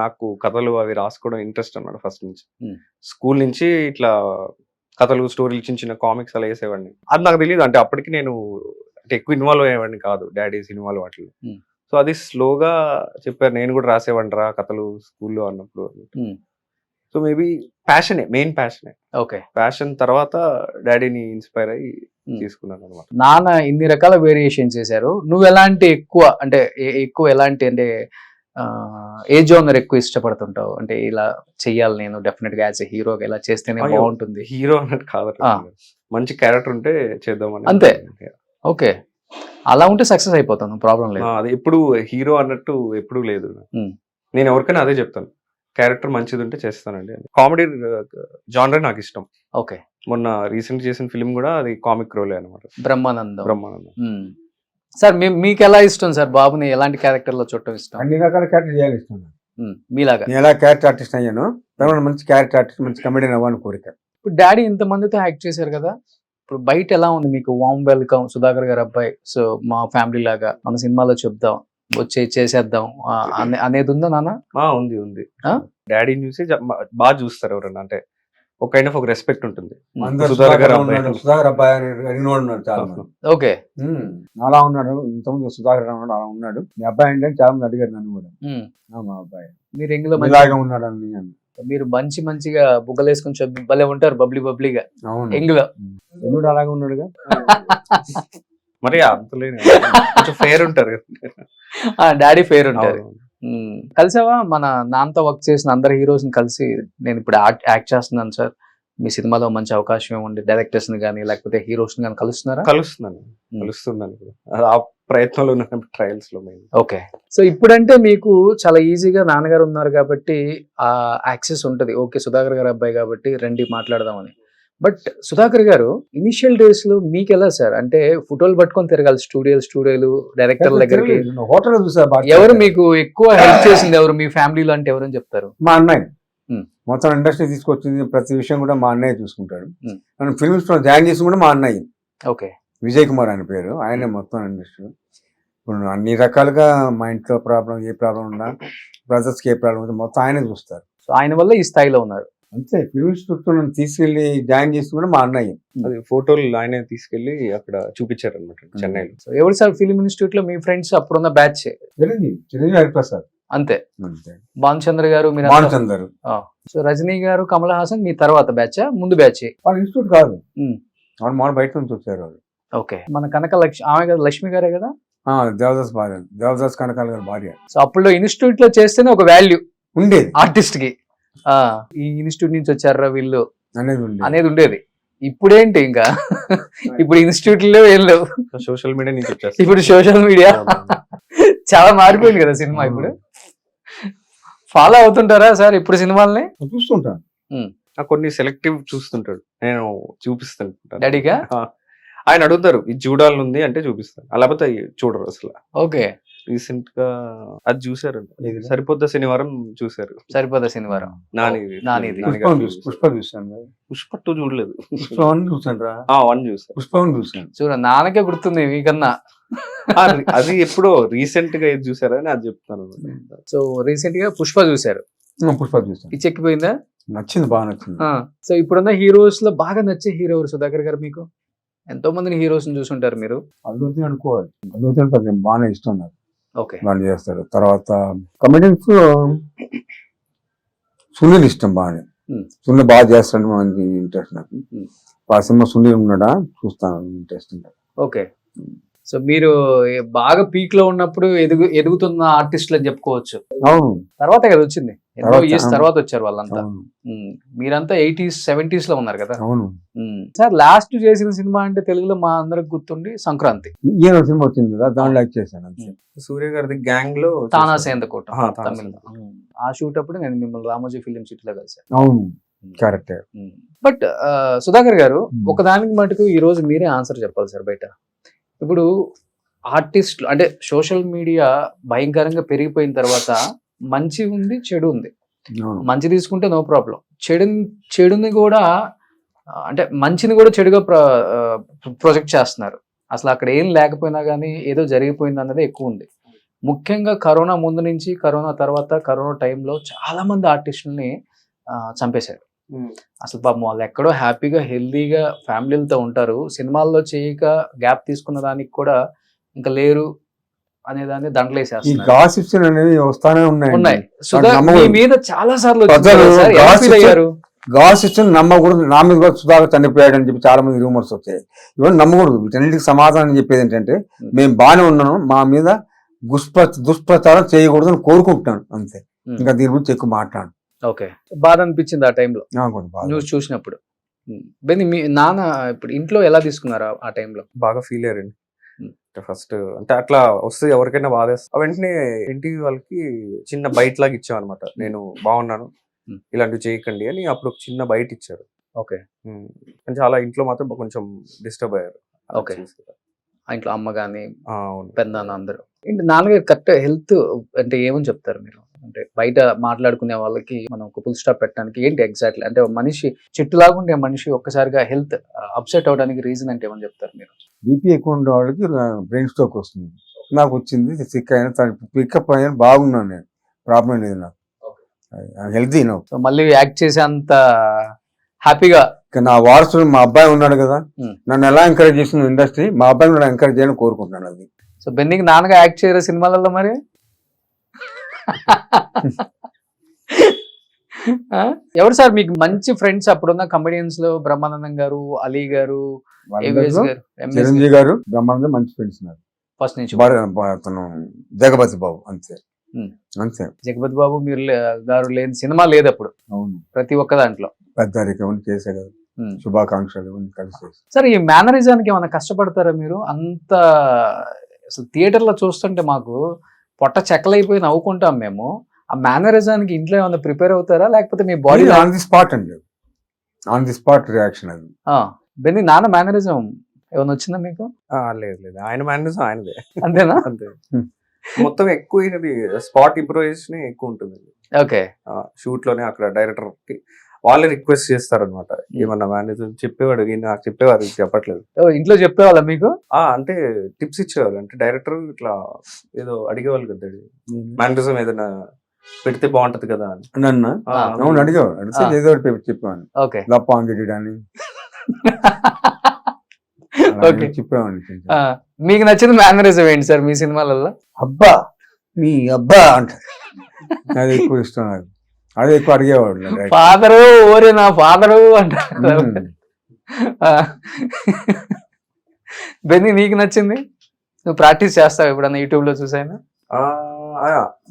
నాకు కథలు అవి రాసుకోవడం ఇంట్రెస్ట్ అన్నమాట ఫస్ట్ నుంచి. Hmm. స్కూల్ నుంచి ఇట్లా కథలు, స్టోరీలు, చిన్న చిన్న కామిక్స్ అలా వేసేవాడిని. అది నాకు తెలియదు, అంటే అప్పటికి నేను అంటే ఎక్కువ ఇన్వాల్వ్ అయ్యేవాడిని కాదు డాడీ సినిమాలు వాటిలో. Hmm. సో అది స్లోగా చెప్పారు, నేను కూడా రాసేవాడిని రా కథలు స్కూల్లో అన్నప్పుడు. Hmm. సో మేబీ ప్యాషనే, మెయిన్ ప్యాషనే. ఓకే. ప్యాషన్ తర్వాత డాడీని ఇన్స్పైర్ అయ్యి Hmm. తీసుకున్నాను అనమాట. నాన్న ఇన్ని రకాల వేరియేషన్ చేశారు, నువ్వు ఎలాంటి ఎక్కువ అంటే ఎక్కువ ఎలాంటి అంటే ఏ జోనర్ ఎక్కువ ఇష్టపడుతుంటావు? అంటే ఇలా చెయ్యాలి నేను డెఫినెట్ గా యాజ్ ఎ హీరోగా ఇలా చేస్తేనే అయ్యో, బాగుంటుంది. హీరో అన్నట్టు కాదు, మంచి క్యారెక్టర్ ఉంటే చేద్దామని. అంతే. ఓకే, అలా ఉంటే సక్సెస్ అయిపోతాను, ప్రాబ్లం లేదు. అది ఎప్పుడు హీరో అన్నట్టు ఎప్పుడు లేదు. Hmm. నేను ఎవరికైనా అదే చెప్తాను, క్యారెక్టర్ మంచిది ఉంటే చేస్తానండి. కామెడీ జానర్ నాకు ఇష్టం. ఓకే. మొన్న రీసెంట్ చేసిన ఫిల్మ్ కూడా అది కామిక్ రోలే అనమాట, బ్రహ్మానందం. బ్రహ్మానందం. సార్ మీకు ఎలా ఇష్టం సార్ బాబుని ఎలాంటి క్యారెక్టర్ లో చూడటం ఇష్టం? అన్ని రకాల క్యారెక్టర్ చేయాలి ఇష్టం నాకు. మీలాగా నేను ఎలా క్యారెక్టర్ ఆర్టిస్ట్ అయ్యాను, తర్వాత మంచి క్యారెక్టర్ ఆర్టిస్ట్, మంచి కమెడియన్ అవ్వాలని కోరిక. ఇప్పుడు డాడీ ఇంత మందితో యాక్ట్ చేశారు కదా, ఇప్పుడు బయట ఎలా ఉంది మీకు? వామ్ వెల్కమ్ సుధాకర్ గారు అబ్బాయి, సో మా ఫ్యామిలీ లాగా మన సినిమాలో చెప్దాం, వచ్చి చేసేద్దాం అనేది ఉందా నాన్న? ఉంది ఉంది. ఆ? డాడీని చూసి బాగా చూస్తారు ఎవరన్నా, అంటే ఒక కైండ్ ఆఫ్ ఒక రెస్పెక్ట్ ఉంటుంది. అందరూ సుధాకర్ గారు సుధాకర్ అబ్బాయి అని అడిగినోడు ఉన్నాడు చాలా మంది. ఓకే. అలా ఉన్నాడు, ఇంతకుముందు సుధాకర్ ఉన్నాడు, అలా ఉన్నాడు. మీ అబ్బాయి అంటే చాలా మంది అడిగారు నన్ను కూడా. మా అబ్బాయి మీరు ఎంగిలో ఇలాగే ఉన్నాడు అని. మీరు మంచిగా బుగ్గలేసుకుని భలే ఉంటారు, బబ్లీగా అవును, ఎంగిలో. ఎన్నుడు అలాగే ఉన్నాడుగా. మరి అంతలేని కొంచెం ఫేర్ ఉంటారు. డాడీ ఫేర్ ఉంటారు. కలిసావా మన నాన్నతో వర్క్ చేసిన అందరు హీరోస్ ని కలిసి, నేను ఇప్పుడు యాక్ట్ చేస్తున్నాను సార్, మీ సినిమాలో మంచి అవకాశం ఉండి డైరెక్టర్స్ ని కానీ లేకపోతే హీరోస్ ని కానీ కలుస్తున్నారా? కలుస్తున్నాను ఆ ప్రయత్నంలో ఉన్నాను, ట్రయల్స్ లో. ఓకే. సో ఇప్పుడంటే మీకు చాలా ఈజీగా నాన్నగారు ఉన్నారు కాబట్టి ఆ యాక్సెస్ ఉంటది, ఓకే సుధాకర్ గారు అబ్బాయి కాబట్టి రండి మాట్లాడదామని. బట్ సుధాకర్ గారు ఇనిషియల్ డేస్ లో మీకు ఎలా సార్, అంటే ఫోటోలు పట్టుకొని తిరగాలి స్టూడియోలు డైరెక్టర్ దగ్గరికి. హోటల్ చూసా. ఎవరు మీకు ఎక్కువ హెల్ప్ చేసింది, ఎవరు మీ ఫ్యామిలీలో అంటే ఎవరని చెప్తారు? మా అన్నయ్య మొత్తం ఇండస్ట్రీ తీసుకొచ్చింది, ప్రతి విషయం కూడా మా అన్నయ్య చూసుకుంటాడు. మనం ఫిల్మ్స్ లో జాయిన్ చేసి కూడా మా అన్నయ్య. ఓకే. విజయ్ కుమార్ ఆయన పేరు, ఆయనే మొత్తం ఇండస్ట్రీ. ఇప్పుడు అన్ని రకాలుగా మా ఇంట్లో ప్రాబ్లం, ఏ ప్రాబ్లం ఉన్నా, బ్రదర్స్కి ఏ ప్రాబ్లం ఉందో మొత్తం ఆయనే చూస్తారు. సో ఆయన వల్ల ఈ స్థాయిలో ఉన్నారు. అంతే, ఫిల్మ్ ఇన్స్టిట్యూట్ నన్ను తీసుకెళ్లి జాయిన్ చేసి కూడా మా అన్నయ్య. అది ఫోటోలు ఆయనే తీసుకెళ్లి అక్కడ చూపించారు అనమాట చెన్నైలో. సో ఎవరు సార్ ఫిల్మ్ ఇన్స్టిట్యూట్ లో మీ ఫ్రెండ్స్ అప్పుడున్న బ్యాచ్? చిరంజీవి హరిప్రసాద్ అంతే. అంతే. భానుచంద్ర గారు, మీరు భానుచందర్. సో రజనీ గారు, కమల్ హాసన్ మీ తర్వాత బ్యాచ్, ముందు బ్యాచ్? వాళ్ళ ఇన్స్టిట్యూట్ కాదు, వాళ్ళు బయట నుంచి వచ్చారు వాళ్ళు. ఓకే. మన కనక ఆమె కదా, లక్ష్మి గారే కదా? దేవదాస్ భార్య, దేవదాస్ కనకాల గారి భార్య. సో అప్పుడు ఇన్స్టిట్యూట్ లో చేస్తేనే ఒక వాల్యూ ఉండేది ఆర్టిస్ట్ కి. ఈ ఇన్స్టిట్యూట్ నుంచి వచ్చారా వీళ్ళు అనేది ఉండేది. ఇప్పుడేంటి ఇంకా ఇప్పుడు ఇన్స్టిట్యూట్ లో ఏం లేవు, సోషల్ మీడియా నుంచి వచ్చేస్తారు. ఇప్పుడు సోషల్ మీడియా చాలా మారిపోయింది కదా సినిమా. ఇప్పుడు ఫాలో అవుతుంటారా సార్ ఇప్పుడు సినిమాల్ని? చూస్తుంటాను. నాకు కొన్ని సెలెక్టివ్ చూస్తుంటాడు, నేను చూపిస్తాను. డాడీగా ఆయన అడుగుతారు ఇది చూడాలనుంది అంటే చూపిస్తాను, లేకపోతే అవి చూడరు అసలు. ఓకే. రీసెంట్ గా అది చూసారు, ఏది? సరిపోద్ద శనివారం చూసారు. సరిపోదా శనివారం. నానిది. నానిది. పుష్ప చూసాను. పుష్ప 2 చూడలేదు. పుష్ప 1 చూసాను రా. 1 చూసారు. పుష్ప 1 చూసాను. చూడ నాన్నకే గుర్తుంది మీకన్నా. అది ఎప్పుడో రీసెంట్ గా ఏది చూసారని అది చెప్తాను. సో రీసెంట్ గా పుష్ప చూసారు, పుష్ప చూసాను. పిచ్చెక్కిపోయిందా? నచ్చింది, బాగా నచ్చింది. సో ఇప్పుడున్న హీరోస్ లో బాగా నచ్చే హీరో ఎవరు సుధాకర్ గారు మీకు? ఎంతో మందిని హీరోస్ చూసుంటారు మీరు. అల్లు అర్జున్ అనుకోవాలి. అల్లు అర్జున్ అంటే బాగానే ఇష్టం నాకు, ఓకే. బాగా చేస్తాడు. తర్వాత కమెడియన్స్ సునీల్ ఇష్టం బాగానే. సునీల్ బాగా చేస్తాడు, మనకి ఇంట్రెస్ట్ నాకు. ఆ సినిమా సునీల్ ఉన్నాడా చూస్తాను, ఇంట్రెస్ట్. ఓకే. సో మీరు బాగా పీక్ లో ఉన్నప్పుడు ఎదుగుతున్న ఆర్టిస్టులు అని చెప్పుకోవచ్చు. అవును, తర్వాత కదా వచ్చింది, ఎన్నో తర్వాత, ఇయర్స్ తర్వాత వచ్చారు వాళ్ళంతా. అవును, మీరంతా 80s 70s లో ఉన్నారు కదా. అవును. సార్ లాస్ట్ చేసిన సినిమా అంటే తెలుగులో మా అందరికి గుర్తుండి సంక్రాంతి. ఈయన సినిమా వచ్చింది కదా, దాంట్లో యాక్ట్ చేశాను అంతే. సూర్య గారిది గ్యాంగ్ లో తానాసేందకోట తానాసేందకోట. తమిళ. ఆ షూట్ అప్పుడు నేను మిమ్మల్ని రామోజీ ఫిలిం సిటీలో కలిసాను. అవును, క్యారెక్టర్. బట్ సుధాకర్ గారు, ఒకదానికి మటుకు ఈ రోజు మీరే ఆన్సర్ చెప్పాలి సార్. బయట ఇప్పుడు ఆర్టిస్టులు అంటే సోషల్ మీడియా భయంకరంగా పెరిగిపోయిన తర్వాత మంచి ఉంది, చెడు ఉంది. మంచి తీసుకుంటే నో ప్రాబ్లం, చెడుని కూడా అంటే మంచిని కూడా చెడుగా ప్రొజెక్ట్ చేస్తున్నారు. అసలు అక్కడ ఏం లేకపోయినా కానీ ఏదో జరిగిపోయింది అన్నది ఎక్కువ ఉంది. ముఖ్యంగా కరోనా ముందు నుంచి, కరోనా తర్వాత, కరోనా టైంలో చాలా మంది ఆర్టిస్టులని చంపేశారు. అసలు పాపం వాళ్ళు ఎక్కడో హ్యాపీగా హెల్దీగా ఫ్యామిలీలతో ఉంటారు, సినిమాల్లో చేయక గ్యాప్ తీసుకున్న దానికి కూడా ఇంకా లేరు అనేదాన్ని దండలేసేస్తున్నారు. గాసిప్స్ అనేవి వస్తానే ఉన్నాయి. సుధా మీ మీద చాలా సార్లు గాసిప్స్ నమ్మకూడదు. నా మీద కూడా సుధాకర్ చనిపోయాడు అని చెప్పి చాలా మంది రూమర్స్ వచ్చాయి. ఇవన్నీ నమ్మకూడదు. వీటన్నిటికి సమాధానం చెప్పేది ఏంటంటే, మేము బాగానే ఉన్నాను, మా మీద దుష్ప్రచారం చేయకూడదు అని కోరుకుంటున్నాను అంతే. ఇంకా దీని గురించి ఎక్కువ మాట్లాడు. ఓకే. బాధ అనిపించింది ఆ టైంలో నాకు న్యూస్ చూసినప్పుడు. మీ నాన్న ఇప్పుడు ఇంట్లో ఎలా తీసుకున్నారు ఆ టైంలో? బాగా ఫీల్ అయ్యారండి. ఫస్ట్ అంటే అట్లా వస్తే ఎవరికైనా బాధేస్తుంది. వెంటనే ఇంటి వాళ్ళకి చిన్న బయట లాగా ఇచ్చాం అనమాట. నేను బాగున్నాను, ఇలాంటివి చేయకండి అని అప్పుడు ఒక చిన్న బయట ఇచ్చారు. ఓకే. చాలా ఇంట్లో మాత్రం కొంచెం డిస్టర్బ్ అయ్యారు. ఓకే. ఇంట్లో అమ్మ కానీ పెద్దనాన్న అందరూ. నాన్నగారు కరెక్ట్ హెల్త్ అంటే ఏమని చెప్తారు మీరు? అంటే బయట మాట్లాడుకునే వాళ్ళకి మనం ఒక ఫుల్ స్టాప్ పెట్టడానికి ఏంటి ఎగ్జాక్ట్లీ? అంటే మనిషి చెట్టులాగా ఉండే మనిషి ఒక్కసారిగా హెల్త్ అప్సెట్ అవడానికి రీజన్ అంటే ఏమని చెప్తారు మీరు? బీపీ ఎక్కువ ఉండే వాళ్ళకి బ్రెయిన్ స్ట్రోక్ వస్తుంది. నాకు వచ్చింది, సిక్ అయినా పికప్ అయినా బాగున్నాను, నేను ప్రాబ్లం లేదు, నాకు హెల్తీ. సో మళ్ళీ యాక్ట్ చేసే అంత హ్యాపీగా నా వారసుడు మా అబ్బాయి ఉన్నాడు కదా, నన్ను ఎలా ఎంకరేజ్ చేసిన ఇండస్ట్రీ, మా అబ్బాయిని కూడా ఎంకరేజ్ చేయాలని కోరుకుంటున్నాను. అది సో బెన్నీకి నాన్నగా యాక్ట్ చేయరు సినిమాలలో మరి? ఎవరు సార్ మీకు మంచి ఫ్రెండ్స్ అప్పుడున్న కమెడియన్స్ లో? బ్రహ్మానందం గారు, అలీ గారు, చిరంజీవి గారు, బ్రహ్మానందం మంచి ఫ్రెండ్స్ ఉన్నారు ఫస్ట్ నుంచి. అతను జగపతి బాబు అంతే. అంతే. జగపతి బాబు మీరు గారు లేని సినిమా లేదు అప్పుడు. అవును, ప్రతి ఒక్క దాంట్లో పెద్దరికం చేసే కదా, శుభాకాంక్షలు కలిసి. సార్ ఈ మేనరిజానికి ఏమైనా కష్టపడతారా మీరు? అంత అసలు థియేటర్ లో చూస్తుంటే మాకు పొట్ట చెక్కలైపోయి నవ్వుకుంటాం మేము. ఆ మేనరిజానికి ఇంట్లో ఏమైనా ప్రిపేర్ అవుతారా, లేకపోతే మీ బాడీ ఆన్ ది స్పాట్ అండి, ఆన్ ది స్పాట్ రియాక్షన్ అది. బెన్నీ నాన్న మేనరిజం ఏమైనా వచ్చిందా మీకు? లేదు లేదు, ఆయన మేనరిజం ఆయనదే. అంతేనా? అంతే. మొత్తం ఎక్కువ స్పాట్ ఇంప్రూవైజేషన్ ఎక్కువ ఉంటుంది. ఓకే. షూట్ లోనే అక్కడ డైరెక్టర్ కి వాళ్ళే రిక్వెస్ట్ చేస్తారనమాట. ఏమన్నా మేనేజర్ చెప్పేవాడు, నాకు చెప్పేవారు, చెప్పట్లేదు. ఇంట్లో చెప్పేవాళ్ళ మీకు? అంటే టిప్స్ ఇచ్చేవాళ్ళు. అంటే డైరెక్టర్ ఇట్లా ఏదో అడిగేవాళ్ళు కదా, మేనరిజం ఏదైనా పెడితే బాగుంటది కదా అని. నన్ను అవును అడిగేవాడు, ఏదో చెప్పాను. ఓకే. లప్పాంగిడి అని చెప్పేవాడిని. మీకు నచ్చిన మేనరిజం ఏంటి సార్ మీ సినిమాలలో? అబ్బా మీ అబ్బా అంట, అది ఎక్కువ ఇష్టం నాకు. అదే ఎక్కువ అడిగేవాడు. ఫాదరు ఓరే నా ఫాదరు అంటారు. బెన్నీ నీకు నచ్చింది? నువ్వు ప్రాక్టీస్ చేస్తావు ఎప్పుడన్నా యూట్యూబ్ లో చూసాను?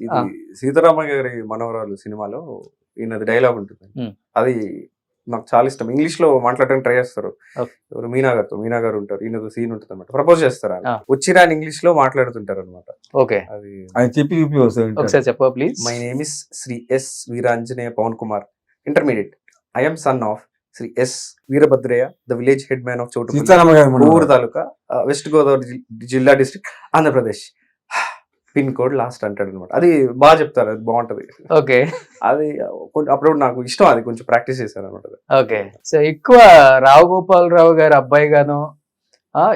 ఇది సీతారామ గారి మనవరాలు సినిమాలో ఈయనది డైలాగ్ ఉంటుంది, అది నాకు చాలా ఇష్టం. ఇంగ్లీష్ లో మాట్లాడడానికి ట్రై చేస్తారు. ఎవరు మీనా గారు ఉంటారు, ఈయనతో సీన్ ఉంటుంది అనమాట. ప్రపోజ్ చేస్తారు, వచ్చిరా ఇంగ్లీష్ లో మాట్లాడుతుంటారు అనమాట. ఓకే. అది చెప్పి ఒకసారి చెప్ప please. My name is Shri S Veeranjaneya Pavan Kumar, intermediate. I'm son of Shri S Veerabhadraiah, the village headman of చోటు సీతారామ గారు మన ఊరు తాలూకా, వెస్ట్ గోదావరి జిల్లా district, Andhra Pradesh. Pin code last అంటాడు అనమాట. అది బాగా చెప్తారు, అది బాగుంటది. ఓకే అది అప్పుడు నాకు ఇష్టం, అది కొంచెం ప్రాక్టీస్ చేశాను అనమాట. ఓకే. సో ఎక్కువ రావు గోపాలరావు గారి అబ్బాయి గాను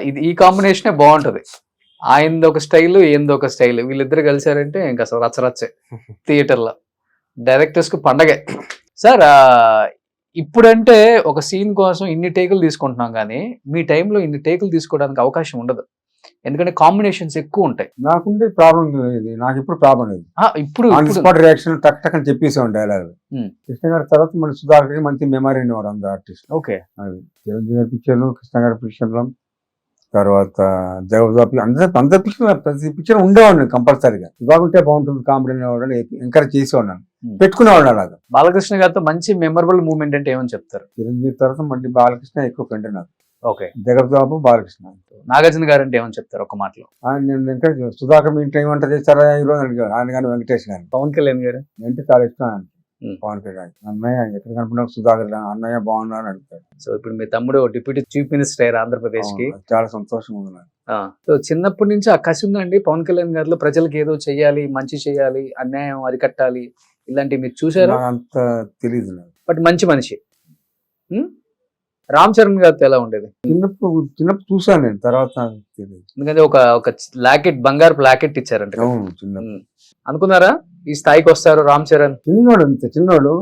ఇది ఈ కాంబినేషనే బాగుంటది. ఆయనది ఒక స్టైల్, ఈయనది ఒక స్టైల్, వీళ్ళిద్దరు కలిసారంటే ఇంకా అసలు రచ్చరచ్చే థియేటర్లో. డైరెక్టర్స్ కు పండగే. సార్ ఇప్పుడంటే ఒక సీన్ కోసం ఇన్ని టేకులు తీసుకుంటున్నాం, కానీ మీ టైంలో ఇన్ని టేకులు తీసుకోవడానికి అవకాశం ఉండదు, ఎందుకంటే కాంబినేషన్స్ ఎక్కువ ఉంటాయి. నాకుండే ప్రాబ్లం ఇది, నాకు ఇప్పుడు ప్రాబ్లం లేదు. ఇప్పుడు ఆన్ స్పాట్ రియాక్షన్ టక్ టక్ అని చెప్పేసాం డైలాగ్. కృష్ణ గారి తర్వాత మన సుధాకర్ మంచి మెమరీ ఉండేవారు అందరు ఆర్టిస్ట్. ఓకే. అది చిరంజీవి గారి పిక్చర్లు, కృష్ణ గారి పిక్చర్లు, తర్వాత జగదాపి అందరి పిక్చర్, ప్రతి పిక్చర్ ఉండేవాడు కంపల్సరీగా. బాగుంటే బాగుంటుంది కామెడీ అనేవాడు, ఎంకరేజ్ చేసేవాడు, పెట్టుకునేవాడు అలాగా. బాలకృష్ణ గారితో మంచి మెమరబుల్ మూమెంట్ అంటే ఏమని చెప్తారు? చిరంజీవి తర్వాత మళ్ళీ బాలకృష్ణ ఎక్కువ ఫ్రెండ్ నాకు. ఓకే. జగదాబు, బాలకృష్ణ. నాగార్జున గారు అంటే ఏమని చెప్తారు ఒక మాటలో? ఆయన నేను ఎంకరేజ్, సుధాకర్ మీ ఇంట్లో ఏమంట చేస్తారా ఈరోజు అడిగారు ఆయన, కానీ వెంకటేష్ గారు. పవన్ కళ్యాణ్ గారు అంటే చాలా ఇష్టం ఆయన. పవన్ కళ్యాణ్ అన్నయ్య ఎక్కడ కనుకున్నావు సుధాకర్ అన్నయ్య బాగున్నా అని అడుగుతాడు. సో ఇప్పుడు మీ తమ్ముడు డిప్యూటీ చీఫ్ మినిస్టర్ అయ్యారు ఆంధ్రప్రదేశ్ కి. చాలా సంతోషంగా ఉంది నాకు. సో చిన్నప్పటి నుంచి ఆ కసి ఉందండి పవన్ కళ్యాణ్ గారిలో, ప్రజలకు ఏదో చెయ్యాలి, మంచి చేయాలి, అన్యాయం అరికట్టాలి, ఇలాంటివి మీరు చూసారా? అంత తెలియదు నాకు. బట్ మంచి మనిషి. రామ్ చరణ్ గారితో ఎలా ఉండేది? చిన్నప్పుడు చూసాను నేను, తర్వాత తెలియదు. ఎందుకంటే ఒక లాకెట్, బంగారు లాకెట్ ఇచ్చారంట. చిన్నప్పుడు అనుకున్నారా ఈ స్థాయికి వస్తారు రామ్ చరణ్? చిన్నోడు, అంతే చిన్నోడు,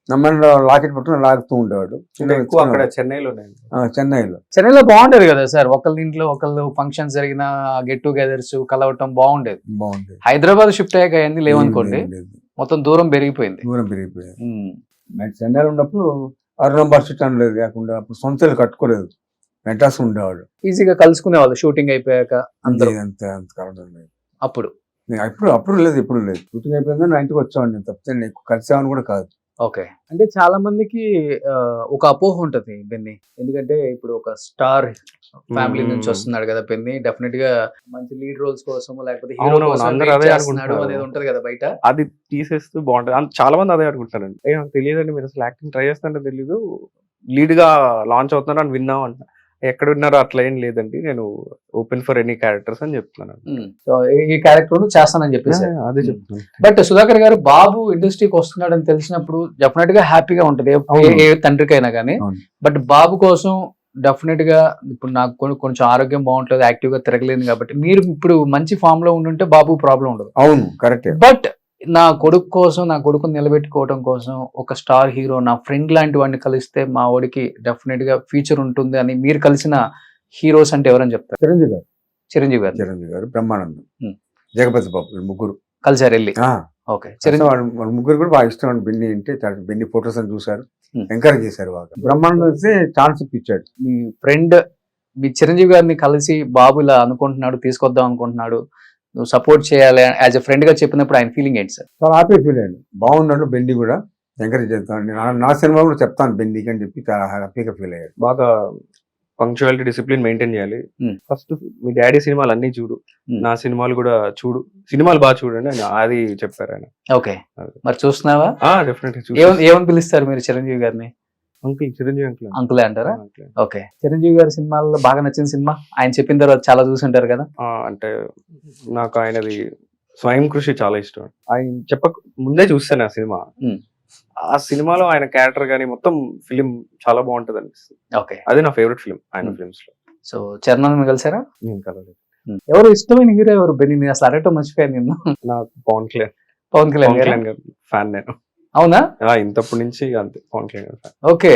నమ్మని లాకెట్ పట్టుకుని లాగుతూ ఉండేవాడు. ఎక్కువ అక్కడ చెన్నైలో బాగుండేది కదా సార్, ఒకళ్ళ ఇంట్లో ఒకళ్ళు ఫంక్షన్స్ జరిగిన గెట్ టుగెదర్స్ కలవటం బాగుండేది. హైదరాబాద్ షిఫ్ట్ అయ్యాక అవన్నీ లేవనుకోండి, మొత్తం దూరం పెరిగిపోయింది. చెన్నైలో ఉన్నప్పుడు అరుణంబర్ సిట్ అనలేదు, లేకుండా అప్పుడు సొంత ఇల్లు కట్టుకోలేదు, మెడ్రాస్ ఉండేవాడు. ఈజీగా కలుసుకునేవాళ్ళు షూటింగ్ అయిపోయాక అందరూ. అప్పుడు లేదు, ఇప్పుడు లేదు. షూటింగ్ అయిపోయిందా నా ఇంటికి వచ్చేవాడిని, నేను తప్పితే నీకు కలిసేవాడిని కూడా కాదు. ఓకే. అంటే చాలా మందికి ఒక అపోహ ఉంటది బెన్నీ, ఎందుకంటే ఇప్పుడు ఒక స్టార్ ఫ్యామిలీ నుంచి వస్తున్నాడు కదా బెన్నీ, డెఫినెట్ గా మంచి లీడ్ రోల్స్ కోసం లేకపోతే హీరో కోసం అనేది ఉంటది కదా బయట. అది తీసేస్తూ బాగుంటది, చాలా మంది అదే అనుకుంటారండి. నాకు తెలియదండి, మీరు అసలు యాక్టింగ్ ట్రై చేస్తారంటే తెలీదు, లీడ్ గా లాంచ్ అవుతున్నారు అని విన్నాం అంట. ఎక్కడ విన్నారో అట్లా ఏం లేదండి, నేను ఓపెన్ ఫర్ ఎనీ క్యారెక్టర్స్ అని చెప్తున్నాను. సో ఈ క్యారెక్టర్ చేస్తానని చెప్పేసి అదే చెప్తున్నాను. బట్ సుధాకర్ గారు బాబు ఇండస్ట్రీకి వస్తున్నాడు అని తెలిసినప్పుడు డెఫినెట్ గా హ్యాపీగా ఉంటది ఏ తండ్రికైనా కానీ. బట్ బాబు కోసం డెఫినెట్ గా ఇప్పుడు నాకు కొంచెం ఆరోగ్యం బాగుంటలేదు, యాక్టివ్ గా తిరగలేదు కాబట్టి మీరు ఇప్పుడు మంచి ఫామ్ లో ఉండుంటే బాబు ప్రాబ్లం ఉండదు. అవును, కరెక్ట్. బట్ నా కొడుకు కోసం, నా కొడుకుని నిలబెట్టుకోవడం కోసం ఒక స్టార్ హీరో, నా ఫ్రెండ్ లాంటి వాడిని కలిస్తే మా వాడికి డెఫినెట్ గా ఫ్యూచర్ ఉంటుంది అని మీరు కలిసిన హీరోస్ అంటే ఎవరని చెప్తారు? చిరంజీవి గారు, బ్రహ్మానందం, జగపతి బాబు, ముగ్గురు కలిసారు వెళ్ళి. ఓకే. చిరంజీవి ముగ్గురు కూడా బాగా ఇష్టం అండి. బెన్నీ అంటే బెన్నీ ఫోటోస్ అని చూసారు, ఎంకరేజ్ చేశారు బాగా. బ్రహ్మానందం అయితే ఛాన్స్ ఇప్పించాడు. మీ ఫ్రెండ్ మీ చిరంజీవి గారిని కలిసి బాబు ఇలా అనుకుంటున్నాడు, తీసుకొద్దాం అనుకుంటున్నాడు, నువ్వు సపోర్ట్ చేయాలి యాజ్ ఎ ఫ్రెండ్ గా చెప్పినప్పుడు ఆయన ఫీలింగ్ ఏంటి సార్? చాలా హ్యాపీ ఫీల్ అయ్యాడు, బాగున్నాడు. బెన్నీ కూడా ఎంకరేజ్ చేస్తాను, నా సినిమా కూడా చెప్తాను బెన్నీకి అని చెప్పి చాలా హ్యాపీగా ఫీల్ అయ్యాడు. బాగా పంక్చువాలిటీ, డిసిప్లిన్ మెయింటైన్ చేయాలి. ఫస్ట్ మీ డాడీ సినిమాలు అన్ని చూడు, నా సినిమాలు కూడా చూడు, సినిమాలు బాగా చూడండి అని అది చెప్పారు ఆయన. ఓకే. మరి చూస్తున్నావా? డెఫినెట్లీ. ఏమని పిలుస్తారు మీరు చిరంజీవి గారిని? అంకుల్, చిరంజీవి అంకులే అంటారా? ఓకే. చిరంజీవి గారి సినిమాల్లో బాగా నచ్చిన సినిమా, ఆయన చెప్పిన తర్వాత చాలా చూసుంటారు కదా. అంటే నాకు ఆయనది స్వయం కృషి చాలా ఇష్టం. ఆయన చెప్పక ముందే చూస్తాను ఆ సినిమా. ఆ సినిమాలో ఆయన క్యారెక్టర్ గానీ మొత్తం ఫిలిం చాలా బాగుంటది అనిపిస్తుంది. ఓకే. అది నా ఫేవరెట్ ఫిలిం ఆయన ఫిలిమ్స్ లో. సో చరణ్ కలిసారా? నేను కలవలేదు. ఎవరు ఇష్టమైన హీరో ఎవరు బెన్నీ? అసలు అడగటం మర్చిపోయాను నేను. నాకు పవన్ కళ్యాణ్ గారు ఫ్యాన్ నేను. అవునా? ఇంతప్పటి నుంచి అంతే, పవన్ కళ్యాణ్ గారు ఫ్యాన్. ఓకే.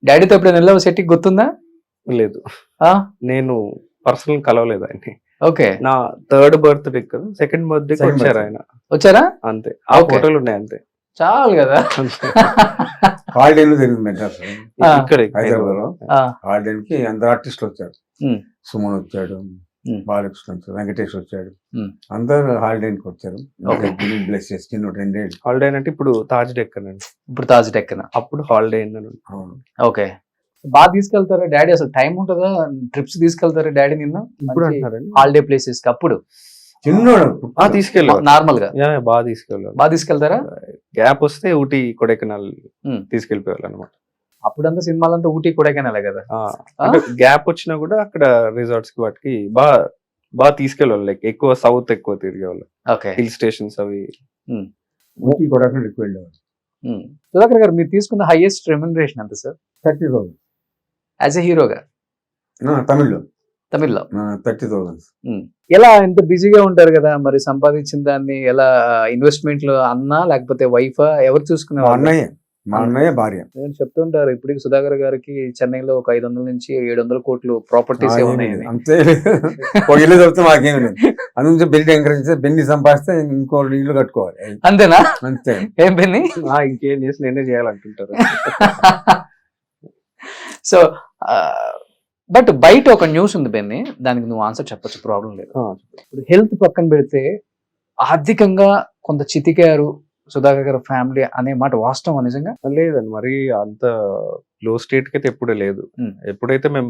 డాడీతో ఎప్పుడైనా వెళ్ళావు సెట్టికి, గుర్తుందా? లేదు, నేను పర్సనల్ కలవలేదు ఆయన్ని. ఓకే. నా 3rd బర్త్డే కదా, 2nd బర్త్డే వచ్చారు ఆయన. వచ్చారా? అంతే, ఆ ఫోటోలు ఉన్నాయి అంతే, చాలు కదా. హాలిడేలో జరిగింది మెడ్రాస్, ఇక్కడ హైదరాబాద్ లో. హాలిడేకి అందరు ఆర్టిస్టులు వచ్చారు, సుమన్ వచ్చాడు, బాలకృష్ణ వచ్చాడు, వెంకటేష్ వచ్చాడు, అందరు హాలిడేకి వచ్చారు. బ్లెస్ చేసి 2 ఏళ్ళు హాలిడే అంటే ఇప్పుడు తాజ్ డెక్కన్ అండి. ఇప్పుడు తాజ్ డెక్కన్, అప్పుడు హాలిడే. ఓకే. బాగా తీసుకెళ్తారా డాడీ? అసలు టైం ఉంటుందా? ట్రిప్స్ తీసుకెళ్తారా డాడీ నిన్న ఇప్పుడు అంటారండి హాలిడే ప్లేసెస్ కి? అప్పుడు చిన్నోడు తీసుకెళ్ళారు నార్మల్ గా బాగా తీసుకెళ్ళారు. బాగా తీసుకెళ్తారా? గ్యాప్ వస్తే ఊటీ కొడైకెనాల్ Hmm. తీసుకెళ్ళిపోయారు అనమాట. అప్పుడంతా సినిమాలంతా ఊటీ కొడైకెనాలే కదా. అంటే గ్యాప్ వచ్చినా కూడా అక్కడ రిసార్ట్స్ కి వాటికి బాగా తీసుకెళ్ళాలి. లైక్ ఎక్కువ సౌత్ ఎక్కువ తిరిగేవాళ్ళు, ఓకే. హిల్ స్టేషన్స్ అవి. ఊటీ కూడా ఎక్కువ వెళ్ళేవాడు. సుధాకర్ గారు మీరు తీసుకున్న హైయెస్ట్ రెమ్యునరేషన్ ఎంత సార్ 30,000 యాజ్ ఎ హీరోగా తమిళ్లో తమిళ్లో? 30,000. ఎలా ఎంత బిజీగా ఉంటారు కదా, మరి సంపాదించిన దాన్ని ఎలా ఇన్వెస్ట్మెంట్లు అన్నా లేకపోతే వైఫా ఎవరు మా చూసుకునేవాళ్ళు? అన్నయ్య భార్య. నేను చెప్తుంటారు ఇప్పటికి సుధాకర్ గారికి చెన్నైలో ఒక 500 నుంచి 700 కోట్లు ప్రాపర్టీస్ ఉన్నాయని. అంతే ఒక ఇల్లు దొరికితే మాకేమి లేదు. అందుకే బెల్లి ఎంకరేజ్ చేస్తే బెన్ని సంపాదిస్తే ఇంకో ఇల్లు కట్టుకోవాలి అంతేనా? అంతే. ఏం పెన్ని? ఇంకేం చేసి నేనే చేయాలంటుంటారు. సో బట్ బయట ఒక న్యూస్ ఉంది బెన్ని, దానికి నువ్వు ఆన్సర్ చెప్పొచ్చు, ప్రాబ్లం లేదు. ఇప్పుడు హెల్త్ పక్కన పెడితే ఆర్థికంగా కొంత చితికారు సుధాకర్ గారు ఫ్యామిలీ అనే మాట వాస్తవం నిజంగా? లేదండి, మరి అంత లో స్టేట్ కి అయితే ఎప్పుడే లేదు. ఎప్పుడైతే మేము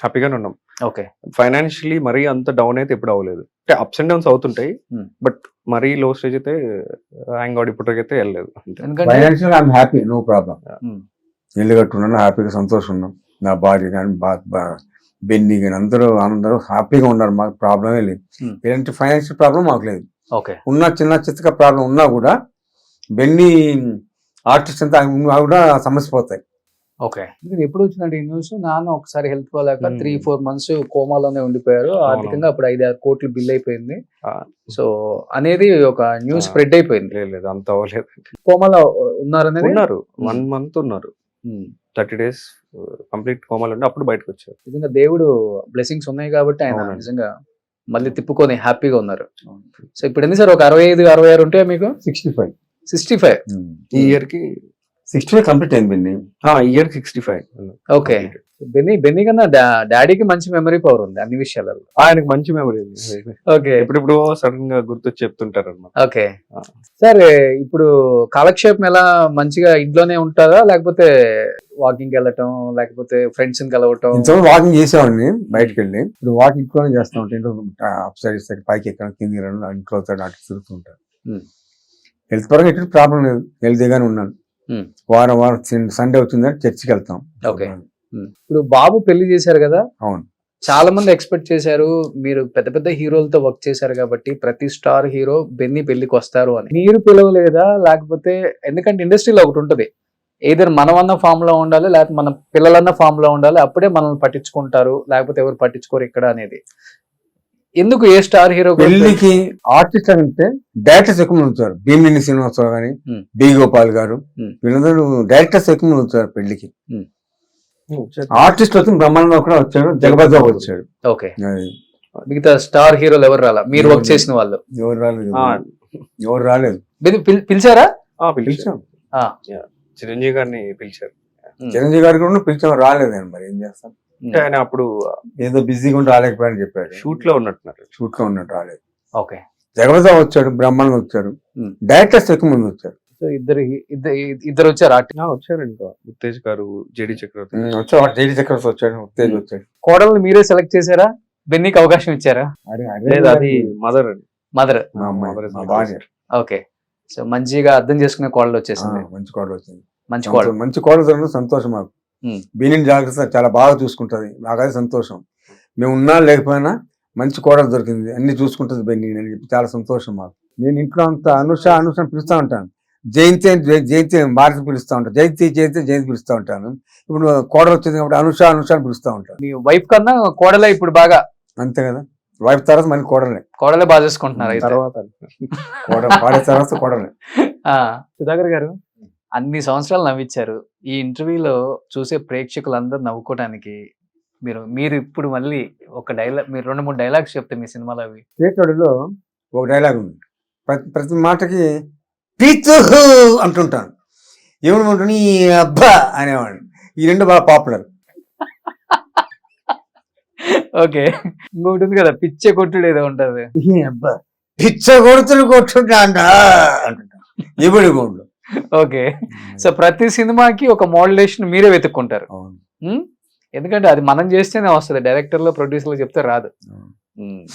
హ్యాపీగానే ఉన్నాం. ఓకే. ఫైనాన్షియలీ మరీ అంత డౌన్ అయితే ఎప్పుడు అవ్వలేదు. అంటే అప్స్ అండ్ డౌన్స్ అవుతుంటాయి, బట్ మరీ లో స్టేజ్ అయితే హ్యాంగ్ అవుట్ ఇప్పటికైతే వెళ్ళలేదు. ఎందుకంటే financial I'm happy, no problem. ఇల్లు కట్టుకున్నాను, హ్యాపీగా సంతోషం ఉన్నాం. నా భార్య కానీ బెన్ని కానీ అందరూ హ్యాపీగా ఉన్నారు. మాకు ప్రాబ్లమే లేదు. ఎలాంటి ఫైనాన్షియల్ ప్రాబ్లం మాకు లేదు. ఓకే. ఉన్న చిన్న చిత్తక ప్రాబ్లం ఉన్నా కూడా బెన్ని ఆర్టిస్ట్ అంతా కూడా సమస్య పోతాయి. ఓకే. ఎప్పుడు వచ్చిందంటే ఈ న్యూస్, నాన్న ఒకసారి హెల్త్ బాగాలేక 3-4 months కోమాలోనే ఉండిపోయారు. ఆర్థికంగా అప్పుడు 5-6 కోట్లు బిల్ అయిపోయింది. సో అనేది ఒక న్యూస్ స్ప్రెడ్ అయిపోయింది. లేదు, అంత అవ్వలేదు. కోమాలో ఉన్నారనేది? ఉన్నారు, 1 month ఉన్నారు. 30 days కంప్లీట్ కోమాలో ఉండి అప్పుడు బయటకు వచ్చారు. నిజంగా దేవుడు బ్లెస్సింగ్స్ ఉన్నాయి కాబట్టి ఆయన నిజంగా మళ్ళీ తిప్పుకొని హ్యాపీగా ఉన్నారు. సో ఇప్పుడు ఎన్ని సార్, ఒక 65-66 ఉంటాయా మీకు? 65 ఈ ఇయర్ కి 65 కంప్లీట్ అయింది బెన్ని. ఇయర్ 65. ఓకే. బెన్నీ కన్నా డాడీకి మంచి మెమరీ పవర్ ఉంది అన్ని విషయాలలో. ఆయనకు మంచి మెమరీ. ఓకే. ఇప్పుడు సడన్ గా గుర్తొచ్చి చెప్తుంటారు అనమాట. ఓకే. సరే, ఇప్పుడు కాలక్షేపం ఎలా మంచిగా ఇంట్లోనే ఉంటారా, లేకపోతే వాకింగ్ వెళ్ళటం, లేకపోతే ఫ్రెండ్స్ ని కలవటం? ఇంతవరకు వాకింగ్ చేసేవాడిని బయటకు వెళ్ళి. ఇప్పుడు వాకింగ్ ఇంట్లోనే చేస్తూ ఉంటాను. ఇంట్లో అప్ సైడ్ పైకి ఎక్కడ కింది ఇంట్లో అటు తిరుగుతూ ఉంటాను. హెల్త్ పరంగా ఎటువంటి ప్రాబ్లం లేదు, హెల్తీగానే ఉన్నాను. వారం సండే వచ్చిందని చర్చికి వెళ్తాం. ఓకే. ఇప్పుడు బాబు పెళ్లి చేశారు కదా. అవును. చాలా మంది ఎక్స్పెక్ట్ చేశారు మీరు పెద్ద పెద్ద హీరోలతో వర్క్ చేశారు కాబట్టి ప్రతి స్టార్ హీరో బెన్నీ పెళ్లికి వస్తారు అని. మీరు పిలవలేదా? లేకపోతే ఎందుకంటే ఇండస్ట్రీలో ఒకటి ఉంటది, ఏదైనా మనమన్న ఫామ్ లో ఉండాలి, లేకపోతే మన పిల్లలన్న ఫామ్ లో ఉండాలి, అప్పుడే మనల్ని పట్టించుకుంటారు, లేకపోతే ఎవరు పట్టించుకోరు ఇక్కడ అనేది. ఎందుకు ఏ స్టార్ హీరో పెళ్లికి ఆర్టిస్ట్ అంటే డైరెక్టర్స్ ఎక్కువ ఉంచారు. భీమిని శ్రీనివాసరావు గాని, బి గోపాల్ గారు, వీళ్ళందరూ డైరెక్టర్స్ ఎక్కువ ఉంచారు పెళ్లికి. ఆర్టిస్ట్ వచ్చి బ్రహ్మానందం కూడా వచ్చాడు, జగపతి వచ్చాడు. ఓకే. మిగతా స్టార్ హీరోలు ఎవరు రాలా? మీరు వర్క్ చేసిన వాళ్ళు ఎవరు రాలేదు. పిలిచారా? పిలిచాం. చిరంజీవి గారిని పిలిచారు. చిరంజీవి గారికి కూడా పిలిచాం, రాలేదండి. మరి ఏం చేస్తాం, ఆయన అప్పుడు ఏదో బిజీగా ఉండి రాలేకపోయాని చెప్పాడు. షూట్ లో ఉన్నట్టు రాలేదు. ఓకే. జగపతి వచ్చాడు, బ్రహ్మానందం వచ్చారు, డైరెక్టర్స్ ఎక్కువ మంది వచ్చారు. ఇద్దరు వచ్చారు. వచ్చారు ఇంకా ఉత్తేజ్ గారు, జేడి చక్రవర్తి వచ్చాడు, జేడి చక్రవర్తి వచ్చాడు, ఉత్తేజ్ వచ్చాడు. కోడల్ని మీరే సెలెక్ట్ చేశారా? బెన్నీకి అవకాశం ఇచ్చారా? అది మదర్ భార్య. ఓకే. సో మంచిగా అర్థం చేసుకునే కోడలు వచ్చేసింది. మంచి కోడలు వచ్చింది. మంచి కోడలు సంతోషం మాకు. బీని జాగ్రత్త చాలా బాగా చూసుకుంటది, నాకది సంతోషం. మేము ఉన్నా లేకపోయినా మంచి కోడలు దొరికింది, అన్ని చూసుకుంటుంది బెన్నీ అని చెప్పి చాలా సంతోషం మాకు. నేను ఇంట్లో అంతా అనుష పిలుస్తూ ఉంటాను, జయంతి భారతి పిలుస్తూ ఉంటాను, జయంతి పిలుస్తూ ఉంటాను. ఇప్పుడు కోడలు వచ్చింది కాబట్టి అనుష అని పిలుస్తూ ఉంటాను. మీ వైఫ్ కన్నా కోడలే ఇప్పుడు బాగా? అంతే కదా, వైఫ్ తర్వాత మళ్ళీ కోడలే బాగా చూసుకుంటున్నారు తర్వాత కోడలే. సుధాకర్ గారు అన్ని సంవత్సరాలు నవ్వించారు. ఈ ఇంటర్వ్యూలో చూసే ప్రేక్షకులందరూ నవ్వుకోవడానికి మీరు ఇప్పుడు మళ్ళీ ఒక డైలాగ్, మీరు 2-3 డైలాగ్స్ చెప్తే మీ సినిమాలో అవి. చేతోడిలో ఒక డైలాగ్ ఉంది, ప్రతి మాటకి పీచు అంటుంటాను, ఏమనుకుంటున్నా ఈ అబ్బా అనేవాడు. ఈ 2 బాగా పాపులర్. ఓకే. ఇంకొకటి ఉంది కదా, పిచ్చే కొట్టుడు ఏదో ఉంటది. అబ్బా పిచ్చ కొడుతులు కొట్టుకుంటా అంటుంటా ఇబడి గోండ్లు. ఓకే. సో ప్రతి సినిమాకి ఒక మోడ్యులేషన్ మీరే వెతుక్కుంటారు. ఎందుకంటే అది మనం చేస్తేనే వస్తుంది, డైరెక్టర్లో ప్రొడ్యూసర్లో చెప్తే రాదు.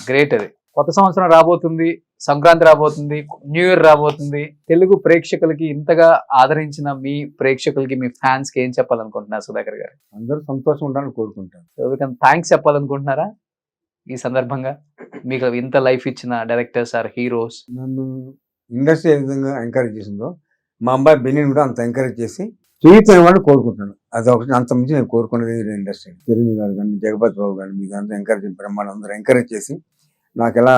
గ్రేట్ అది. కొత్త సంవత్సరం రాబోతుంది, సంక్రాంతి రాబోతుంది, న్యూ ఇయర్ రాబోతుంది. తెలుగు ప్రేక్షకులకి ఇంతగా ఆదరించిన మీ ప్రేక్షకులకి, మీ ఫ్యాన్స్ కి ఏం చెప్పాలనుకుంటున్నారు సుధాకర్ గారు? అందరూ సంతోషంగా ఉండాలని కోరుకుంటాను. ఎవరికైనా థ్యాంక్స్ చెప్పాలనుకుంటున్నారా ఈ సందర్భంగా? మీకు ఇంత లైఫ్ ఇచ్చిన డైరెక్టర్స్ ఆర్ హీరోస్. నన్ను ఇండస్ట్రీ ఏ విధంగా ఎంకరేజ్ చేసిందో మా అబ్బాయి బెన్నీని కూడా అంత ఎంకరేజ్ చేసి జీవితం వాళ్ళు కోరుకుంటున్నాను. అది ఒకటి, అంత మించి నేను కోరుకునేది ఇండస్ట్రీ. చిరంజీవి గారు కానీ, జగపతి బాబు కానీ, మీకు అంతా ఎంకరేజ్, బ్రహ్మాండం అందరూ ఎంకరేజ్ చేసి నాకు ఎలా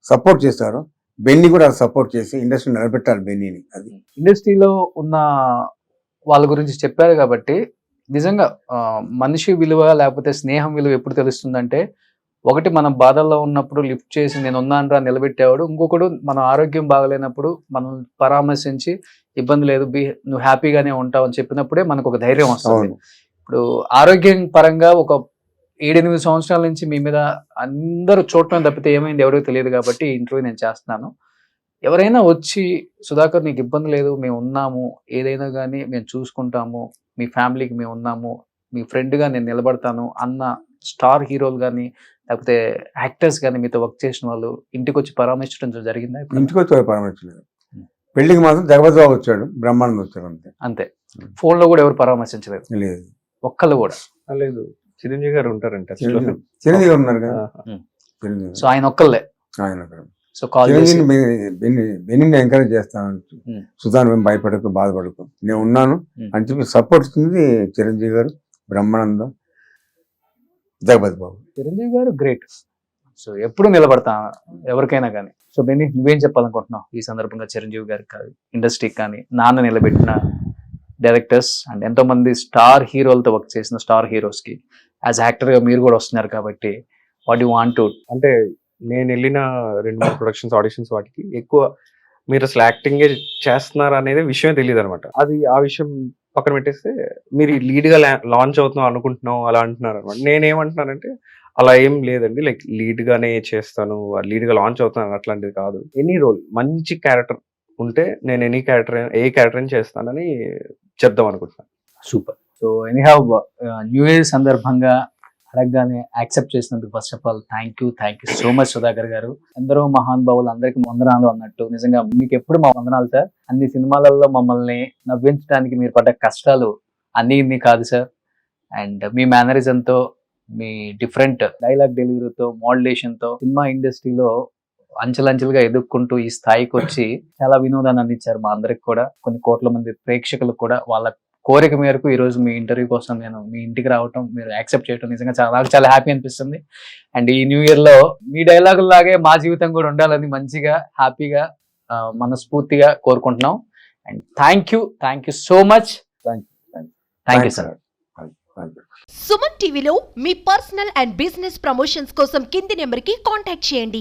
సపోర్ట్ చేస్తారో బెన్నీ కూడా సపోర్ట్ చేసి ఇండస్ట్రీ నిలబెట్టాలి బెన్నీని. అది ఇండస్ట్రీలో ఉన్న వాళ్ళ గురించి చెప్పారు కాబట్టి నిజంగా మనిషి విలువ లేకపోతే స్నేహం విలువ ఎప్పుడు తెలుస్తుందంటే, ఒకటి మనం బాధల్లో ఉన్నప్పుడు లిఫ్ట్ చేసి నేను ఉన్నానురా నిలబెట్టేవాడు, ఇంకొకడు మన ఆరోగ్యం బాగలేనప్పుడు మనం పరామర్శించి ఇబ్బంది లేదు నువ్వు హ్యాపీగానే ఉంటావు అని చెప్పినప్పుడే మనకు ఒక ధైర్యం వస్తుంది. ఇప్పుడు ఆరోగ్యం పరంగా ఒక 7-8 సంవత్సరాల నుంచి మీ మీద అందరూ చూడటం తప్పితే ఏమైంది ఎవరికి తెలియదు కాబట్టి ఈ ఇంటర్వ్యూ నేను చేస్తున్నాను. ఎవరైనా వచ్చి సుధాకర్ నీకు ఇబ్బంది లేదు, మేము ఉన్నాము, ఏదైనా కానీ మేము చూసుకుంటాము, మీ ఫ్యామిలీకి మేము ఉన్నాము, మీ ఫ్రెండ్గా నేను నిలబడతాను అన్న స్టార్ హీరోలు కానీ లేకపోతే యాక్టర్స్ కానీ మీతో వర్క్ చేసిన వాళ్ళు ఇంటికి వచ్చి పరామర్శించడం జరిగిందా? ఇంటికి వచ్చి పరామర్శించలేదు. పెళ్లికి మాత్రం జగపతి బాబు వచ్చాడు, బ్రహ్మాండం వచ్చాడు, అంతే. అంతే. ఫోన్ లో కూడా ఎవరు పరామర్శించలేదు? లేదు, ఒక్కళ్ళు కూడా లేదు. చిరంజీవి గారు ఉంటారంట. చిరంజీవి గారు ఉన్నారు కదా. చిరంజీవి సో ఆయన ఒక్కళ్ళే. ఆయన ఒకరు. సో కాల్ చేసి బెన్నీని ఎంకరేజ్ చేస్తాను, సుధాన్ మేము భయపడకు, బాధపడకు, నేను ఉన్నాను అని చెప్పి సపోర్ట్ ఇస్తుంది చిరంజీవి గారు, బ్రహ్మానందం, జగపతి బాబు. చిరంజీవి గారు గ్రేట్. సో ఎప్పుడు నిలబడతా ఎవరికైనా కానీ. సో బెన్నీ, నువ్వేం చెప్పాలనుకుంటున్నావు ఈ సందర్భంగా చిరంజీవి గారికి కానీ, ఇండస్ట్రీకి కానీ, నాన్న నిలబెట్టిన డైరెక్టర్స్ అండ్ ఎంతో మంది స్టార్ హీరోలతో వర్క్ చేసిన స్టార్ హీరోస్ కి యాజ్ యాక్టర్ గా మీరు కూడా వస్తున్నారు కాబట్టి వాట్ యు వాంట్ టు? అంటే నేను వెళ్ళిన 2-3 ప్రొడక్షన్స్, ఆడిషన్స్ వాటికి ఎక్కువ మీరు అసలు యాక్టింగే చేస్తున్నారు అనేది విషయమే తెలియదు అనమాట. అది ఆ విషయం పక్కన పెట్టేస్తే మీరు లీడ్ గా లాంచ్ అవుతున్నాం అనుకుంటున్నాం అలా అంటున్నారు అనమాట. నేనేమంటున్నానంటే అలా ఏం లేదండి, లైక్ లీడ్ గానే చేస్తాను, లీడ్ గా లాంచ్ అవుతున్నాను అట్లాంటిది కాదు. ఎనీ రోల్ మంచి క్యారెక్టర్ ఉంటే నేను ఏ క్యారెక్టర్ చేస్తానని చెప్దాం అనుకుంటున్నాను. Super. So anyhow new year సందర్భంగా అడగగానే యాక్సెప్ట్ చేసినందుకు first of all thank you so much Sudhakar గారు. ఎందరో మహానుభావులు అందరికీ వందనాలు అన్నట్టు నిజంగా మీకు ఎప్పుడు మా వందనాలు సార్. అన్ని సినిమాలలో మమ్మల్ని నవ్వించడానికి మీరు పడ్డ కష్టాలు అన్ని ఇన్ని కాదు సార్. అండ్ మీ మేనరిజంతో, మీ డిఫరెంట్ డైలాగ్ డెలివరీతో, మోడ్యులేషన్తో సినిమా ఇండస్ట్రీలో అంచెలంచెలుగా ఎదుర్కొంటూ ఈ స్థాయికి వచ్చి చాలా వినోదాన్ని అందించారు మా అందరికి కూడా, కొన్ని కోట్ల మంది ప్రేక్షకులకు కూడా. వాళ్ళ కోరిక మేరకు ఈ రోజు మీ ఇంటర్వ్యూ కోసం నేను మీ ఇంటికి రావటం, మీరు యాక్సెప్ట్ చేయడం నిజంగా చాలా హ్యాపీ అనిపిస్తుంది. అండ్ ఈ న్యూ ఇయర్ లో మీ డైలాగుల లాగే మా జీవితం కూడా ఉండాలని మంచిగా హ్యాపీగా మనస్ఫూర్తిగా కోరుకుంటున్నాం. And thank you so much. Thank you sir. Suman టీవీలో మీ పర్సనల్ అండ్ బిజినెస్ ప్రమోషన్స్ కోసం కింది నెంబర్కి కాంటాక్ట్ చేయండి.